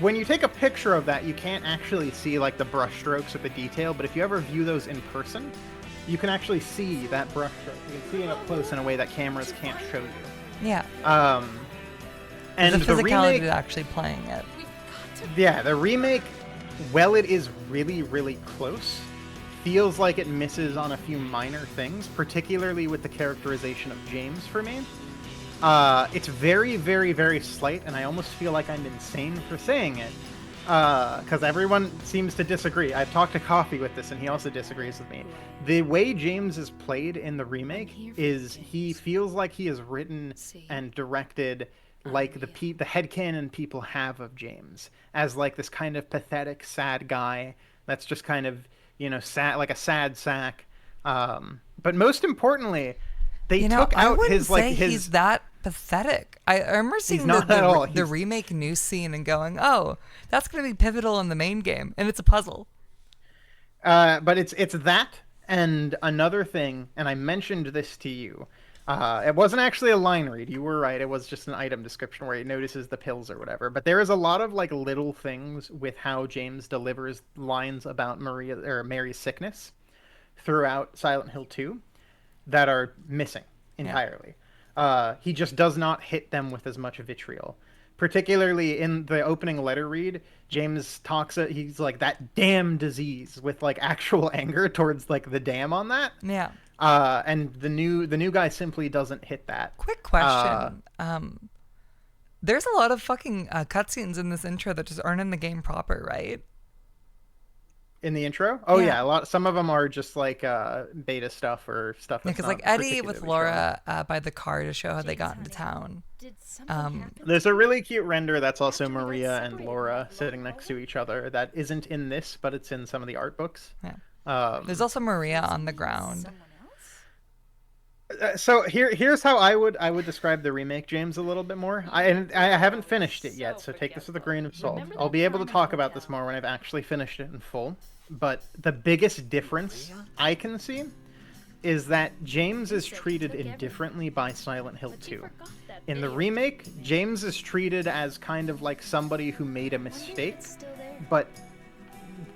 When you take a picture of that, you can't actually see like the brush strokes or the detail, but if you ever view those in person, you can actually see that brush stroke. You can see it up close in a way that cameras can't show you. Yeah. And the the physicality remake, of actually playing it. yeah, the remake, well, it is really, really close. Feels like it misses on a few minor things, particularly with the characterization of James for me. It's very, very, very slight, and I almost feel like I'm insane for saying it. Because everyone seems to disagree. I've talked to Coffee with this, and he also disagrees with me. The way James is played in the remake is he feels like he is written and directed like the headcanon people have of James as like this kind of pathetic, sad guy that's just kind of, you know, sad, like a sad sack. But most importantly, they took I out wouldn't his like say his. he's that pathetic. I remember seeing not at all. the He's- remake news scene and going, "Oh, that's going to be pivotal in the main game," and it's a puzzle. But it's that and another thing, and I mentioned this to you. It wasn't actually a line read. You were right. It was just an item description where he notices the pills or whatever. But there is a lot of like little things with how James delivers lines about Mary's sickness throughout Silent Hill 2 that are missing entirely. He just does not hit them with as much vitriol. Particularly in the opening letter read, James talks. He's like that damn disease with like actual anger towards like the damn on that. Yeah. And the new guy simply doesn't hit that. Quick question. There's a lot of fucking cutscenes in this intro that just aren't in the game proper, right? In the intro? Oh Yeah. yeah, a lot. Some of them are just like beta stuff or stuff. That's Because not like Eddie with particularly strong. Laura by the car to show how they got into town. Did something happen? There's a really cute render that's also Maria and Laura sitting next to each other. That isn't in this, but it's in some of the art books. Yeah. There's also Maria on the ground. Someone else? So here's how I would describe the remake, James, a little bit more. I haven't finished it yet, so take this with a grain of salt. I'll be able to talk about this more when I've actually finished it in full. But the biggest difference I can see is that James is treated indifferently by Silent Hill 2. In the remake, James is treated as kind of like somebody who made a mistake, but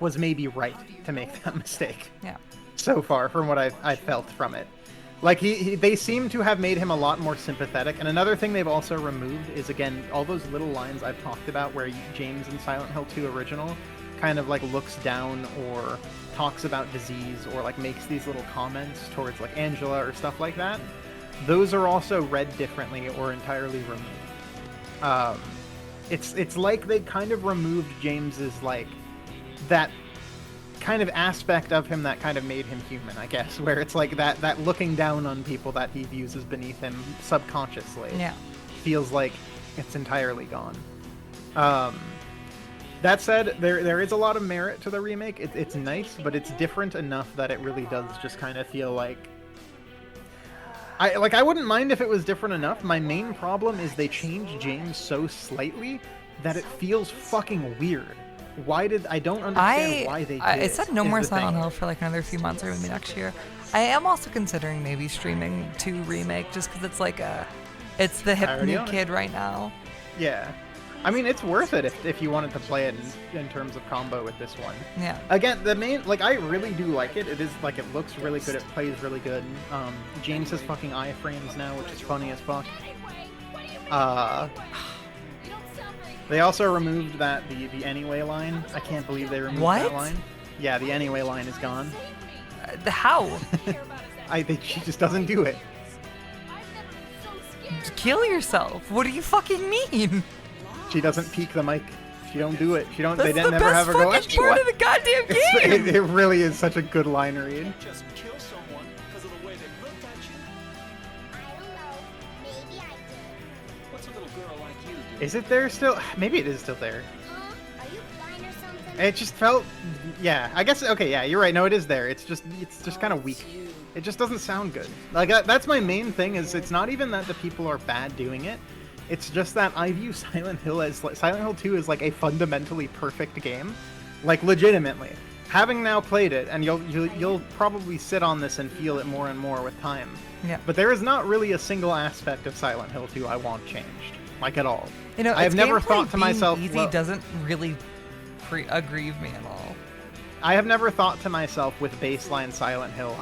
was maybe right to make that mistake. Yeah. So far, from what I've felt from it. Like, they seem to have made him a lot more sympathetic. And another thing they've also removed is, again, all those little lines I've talked about where James in Silent Hill 2 original kind of, like, looks down or talks about disease or, like, makes these little comments towards, like, Angela or stuff like that. Those are also read differently or entirely removed. It's like they kind of removed James's, like, that kind of aspect of him that kind of made him human, I guess, where it's like that looking down on people that he views as beneath him subconsciously. Yeah. Feels like it's entirely gone. That said, there is a lot of merit to the remake. It's nice, but it's different enough that it really does just kind of feel like... I wouldn't mind if it was different enough. My main problem is they changed James so slightly that it feels fucking weird. I don't understand why they did I said no more Silent thing. Hill for like another few months or maybe next year. I am also considering maybe streaming 2 Remake just because it's like it's the hip already new own it. kid right now. Yeah. I mean, it's worth it if you wanted to play it in terms of combo with this one. Yeah. Again, the main, like, I really do like it. It is, like, it looks really good. It plays really good. James has fucking iframes now, which is funny as fuck. They also removed the anyway line. I can't believe they removed What? that line. Yeah, the anyway line is gone. How? I think she just doesn't do it. Kill yourself. What do you fucking mean? She doesn't peek the mic. She don't do it. She don't. That's They didn't the never best have her go. fucking part of the goddamn game. It really is such a good line read. Just kill someone because of the way they looked at you. I don't know. Maybe I did. What's a little girl like you do? Is it there still? Maybe it is still there. Are you blind or something? It just felt, yeah. I guess okay. Yeah, you're right. No, it is there. It's just kind of weak. It just doesn't sound good. Like that's my main thing. Is it's not even that the people are bad doing it. It's just that I view Silent Hill as Silent Hill 2 is like a fundamentally perfect game, like legitimately. Having now played it, and you'll probably sit on this and feel it more and more with time. Yeah. But there is not really a single aspect of Silent Hill 2 I want changed, like at all. You know, I have its never gameplay thought to being myself, easy well, doesn't really aggrieve me at all. I have never thought to myself with baseline Silent Hill,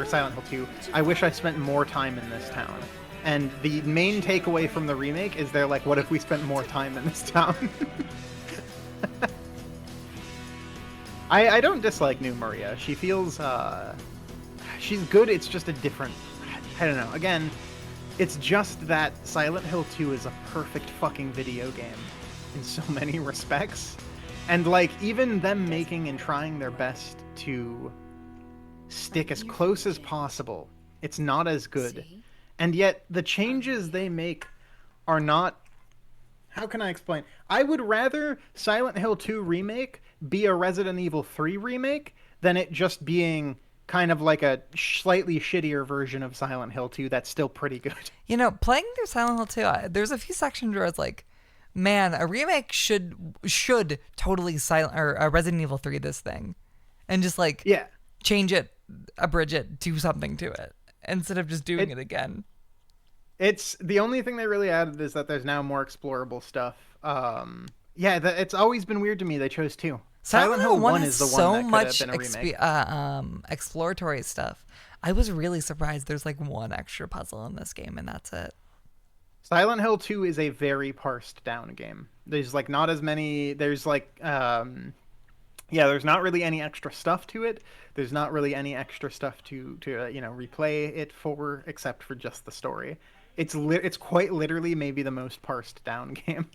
Silent Hill 2, I wish I spent more time in this town. And the main takeaway from the remake is they're like, what if we spent more time in this town? I don't dislike New Maria. She feels, she's good, it's just a different, I don't know. Again, it's just that Silent Hill 2 is a perfect fucking video game in so many respects. And, like, even them making and trying their best to stick as close as possible, it's not as good. And yet, the changes they make are not... How can I explain? I would rather Silent Hill 2 Remake be a Resident Evil 3 remake than it just being kind of like a slightly shittier version of Silent Hill 2 that's still pretty good. You know, playing through Silent Hill 2, there's a few sections where I was like, man, a remake should totally Resident Evil 3 this thing. And just like Yeah. change it, abridge it, do something to it. Instead of just doing it again. It's the only thing they really added is that there's now more explorable stuff. It's always been weird to me they chose 2. Silent Hill 1 is the so one that much could have been a remake. exploratory stuff. I was really surprised there's like one extra puzzle in this game and that's it. Silent Hill 2 is a very parsed down game. There's like not as many. There's like there's not really any extra stuff to it. There's not really any extra stuff to replay it for, except for just the story. It's quite literally maybe the most parsed down game.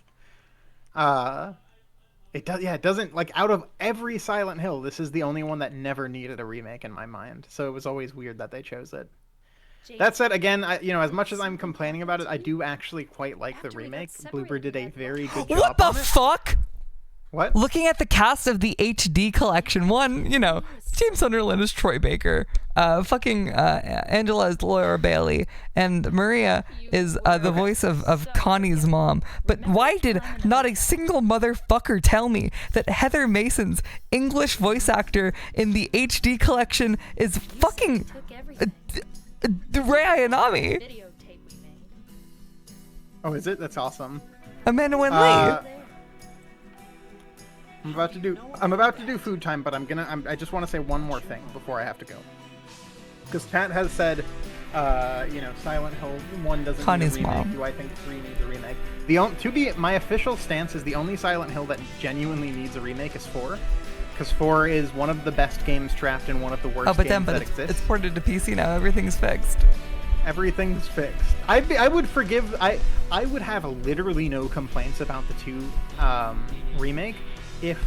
It doesn't, like, out of every Silent Hill, this is the only one that never needed a remake in my mind. So it was always weird that they chose it. That said, again, as much as I'm complaining about it, I do actually quite like the remake. Bloober did a very good job What the on it. fuck? What? Looking at the cast of the HD collection, one, you know, James Sunderland is Troy Baker, Angela is Laura Bailey, and Maria is the voice of Connie's mom. But why did not a single motherfucker tell me that Heather Mason's English voice actor in the HD collection is fucking Rei Ayanami? Videotape we made. Oh, is it? That's awesome. Amanda Wen Uh, Lee. I'm about to do food time, but I just want to say one more thing before I have to go. Because Pat has said, you know, Silent Hill 1 doesn't Connie's need a remake. mom. Do I think 3 needs a remake? My official stance is the only Silent Hill that genuinely needs a remake is 4. Because 4 is one of the best games trapped in one of the worst games that it's exists. ported to PC now. Everything's fixed. Everything's fixed. I would forgive. I would have literally no complaints about the 2 remake if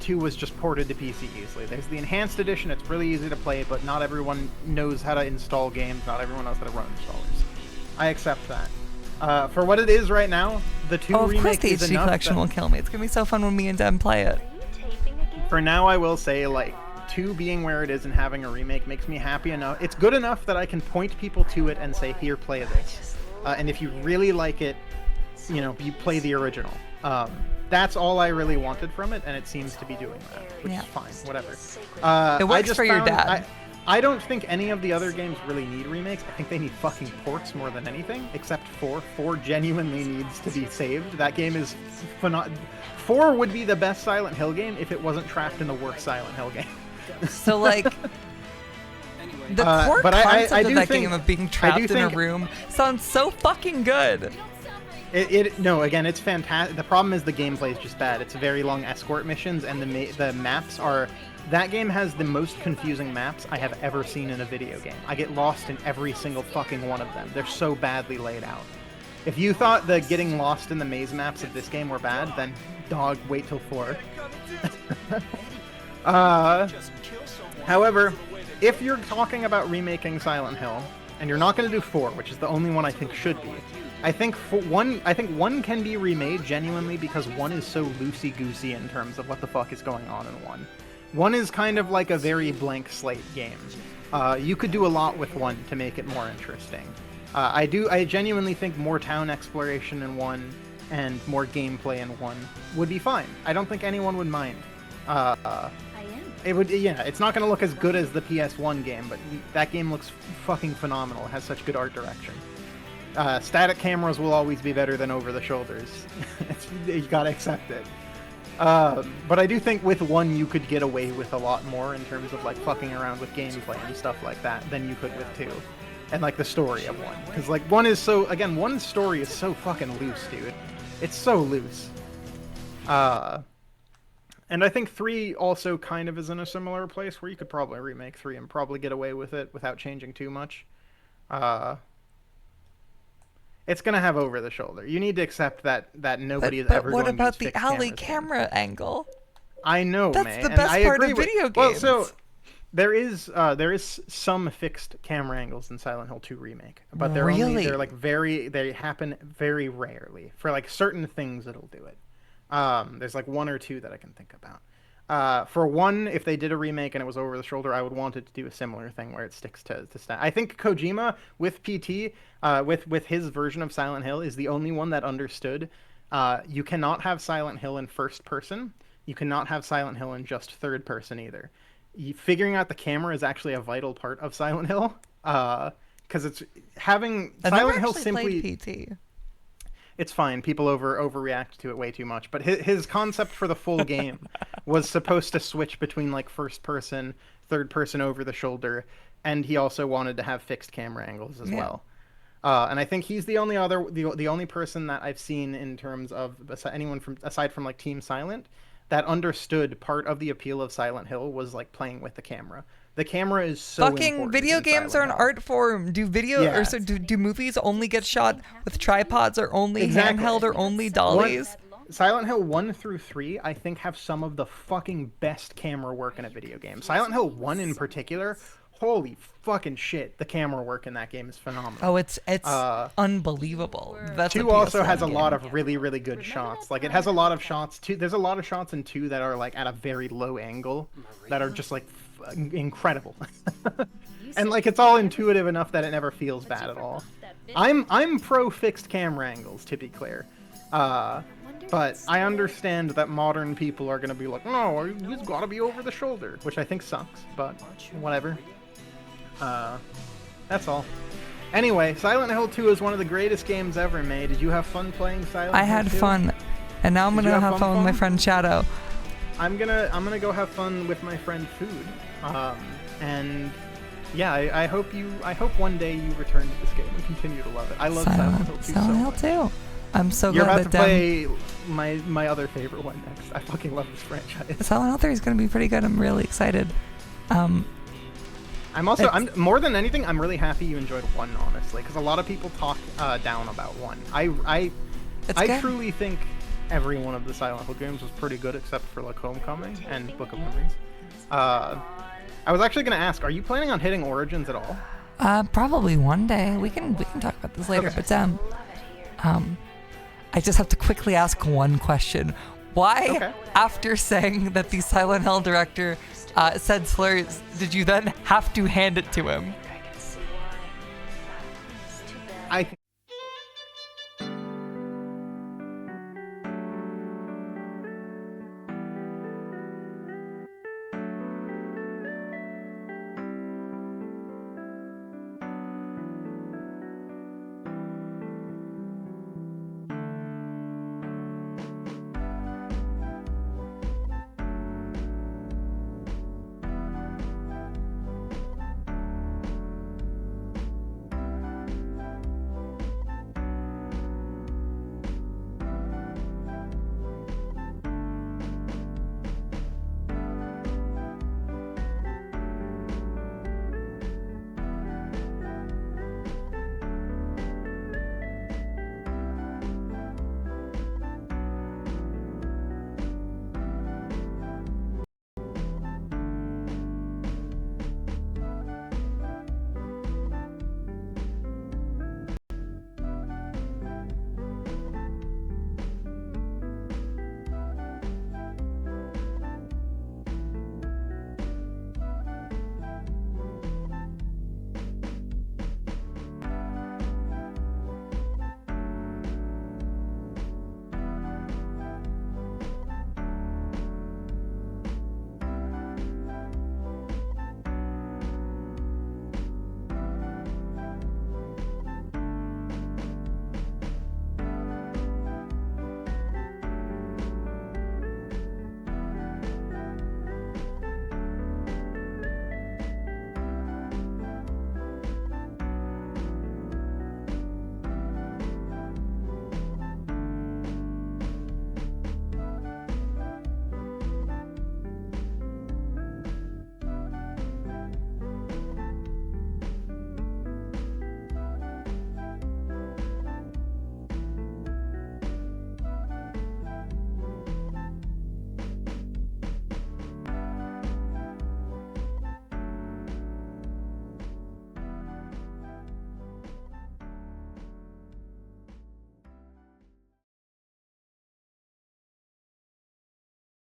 2 was just ported to PC easily. There's the enhanced edition. It's really easy to play, but not everyone knows how to install games. Not everyone knows how to run installers. I accept that. For what it is right now, the 2 Of course remake the is HD enough. collection will kill me. It's gonna be so fun when me and Dem play it. For now, I will say, like, 2 being where it is and having a remake makes me happy enough. It's good enough that I can point people to it and say, here, play this. And if you really like it, you know, you play the original. That's all I really wanted from it, and it seems to be doing that, which Yeah. is fine, whatever. It works I just for your found- dad. I don't think any of the other games really need remakes. I think they need fucking ports more than anything, except 4. 4 genuinely needs to be saved. That game is phenomenal. 4 would be the best Silent Hill game if it wasn't trapped in the worst Silent Hill game. So like, the core but concept I of do that think- game of being I do trapped in a think- room sounds so fucking good. No, again, it's fantastic. The problem is the gameplay is just bad. It's very long escort missions, and the maps are. That game has the most confusing maps I have ever seen in a video game. I get lost in every single fucking one of them. They're so badly laid out. If you thought the getting lost in the maze maps of this game were bad, then dog, wait till 4. However, if you're talking about remaking Silent Hill, and you're not going to do 4, which is the only one I think should be, I think 1 can be remade genuinely because 1 is so loosey-goosey in terms of what the fuck is going on in 1. 1 is kind of like a very blank slate game. You could do a lot with 1 to make it more interesting. I genuinely think more town exploration in 1 and more gameplay in 1 would be fine. I don't think anyone would mind. I am. It would, yeah. It's not going to look as good as the PS1 game, but that game looks fucking phenomenal. It has such good art direction. Static cameras will always be better than over the shoulders. You gotta accept it. But I do think with 1 you could get away with a lot more in terms of like fucking around with gameplay and stuff like that than you could with 2. And like the story of 1. Because like 1 is so, again, 1's story is so fucking loose, dude. It's so loose. And I think 3 also kind of is in a similar place where you could probably remake 3 and probably get away with it without changing too much. It's gonna have over the shoulder. You need to accept that nobody is ever But going what to use about the fixed alley cameras camera angle? I know, That's man. the and best I part of agree with- video Well, so games. there is some fixed camera angles in Silent Hill 2 remake, but they're Really? they're like they happen very rarely. For like certain things it'll do it. There's like 1 or 2 that I can think about. For 1, if they did a remake and it was over the shoulder, I would want it to do a similar thing where it sticks to stat. I think Kojima with PT, with his version of Silent Hill, is the only one that understood. You cannot have Silent Hill in first person. You cannot have Silent Hill in just third person either. Figuring out the camera is actually a vital part of Silent Hill, because it's having I've Silent never Hill actually simply. played PT. It's fine. People overreact to it way too much. But his concept for the full game was supposed to switch between like first person, third person over the shoulder, and he also wanted to have fixed camera angles as well. And I think he's the only person that I've seen in terms of anyone aside from like Team Silent that understood part of the appeal of Silent Hill was like playing with the camera. The camera is so Fucking important video in games Silent are an Hill. art form. Do Yeah. do movies only get shot with tripods or only Exactly. handheld or only dollies? Silent Hill 1 through 3, I think, have some of the fucking best camera work in a video game. Silent Hill 1 in particular, holy fucking shit, the camera work in that game is phenomenal. Oh, it's unbelievable. That's a 2 also PS1 has a game. lot of really, really good shots. Like, it has a lot of shots, too. There's a lot of shots in 2 that are, like, at a very low angle that are just, like, incredible. And, like, it's all intuitive enough that it never feels bad at all. I'm pro fixed camera angles, to be clear. But I understand that modern people are going to be like, no, he's got to be over the shoulder, which I think sucks, but whatever. That's all. Anyway, Silent Hill 2 is one of the greatest games ever made. Did you have fun playing Silent Hill 2? I had fun, and now I'm gonna have fun with my friend Shadow. I'm gonna go have fun with my friend Food. And yeah, I hope one day you return to this game and continue to love it. I love Silent Hill 2 so much. Hill 2. I'm so You're glad about to play my other favorite one next. I fucking love this franchise. Silent Hill 3 is gonna be pretty good. I'm really excited. I'm more than anything, I'm really happy you enjoyed 1, honestly, because a lot of people talk down about 1. I truly think every one of the Silent Hill games was pretty good except for like Homecoming and Book of Memories. I was actually gonna ask, are you planning on hitting Origins at all? Probably one day. We can talk about this later. Okay. But I just have to quickly ask one question. Why, after saying that the Silent Hill director said slurs, did you then have to hand it to him? I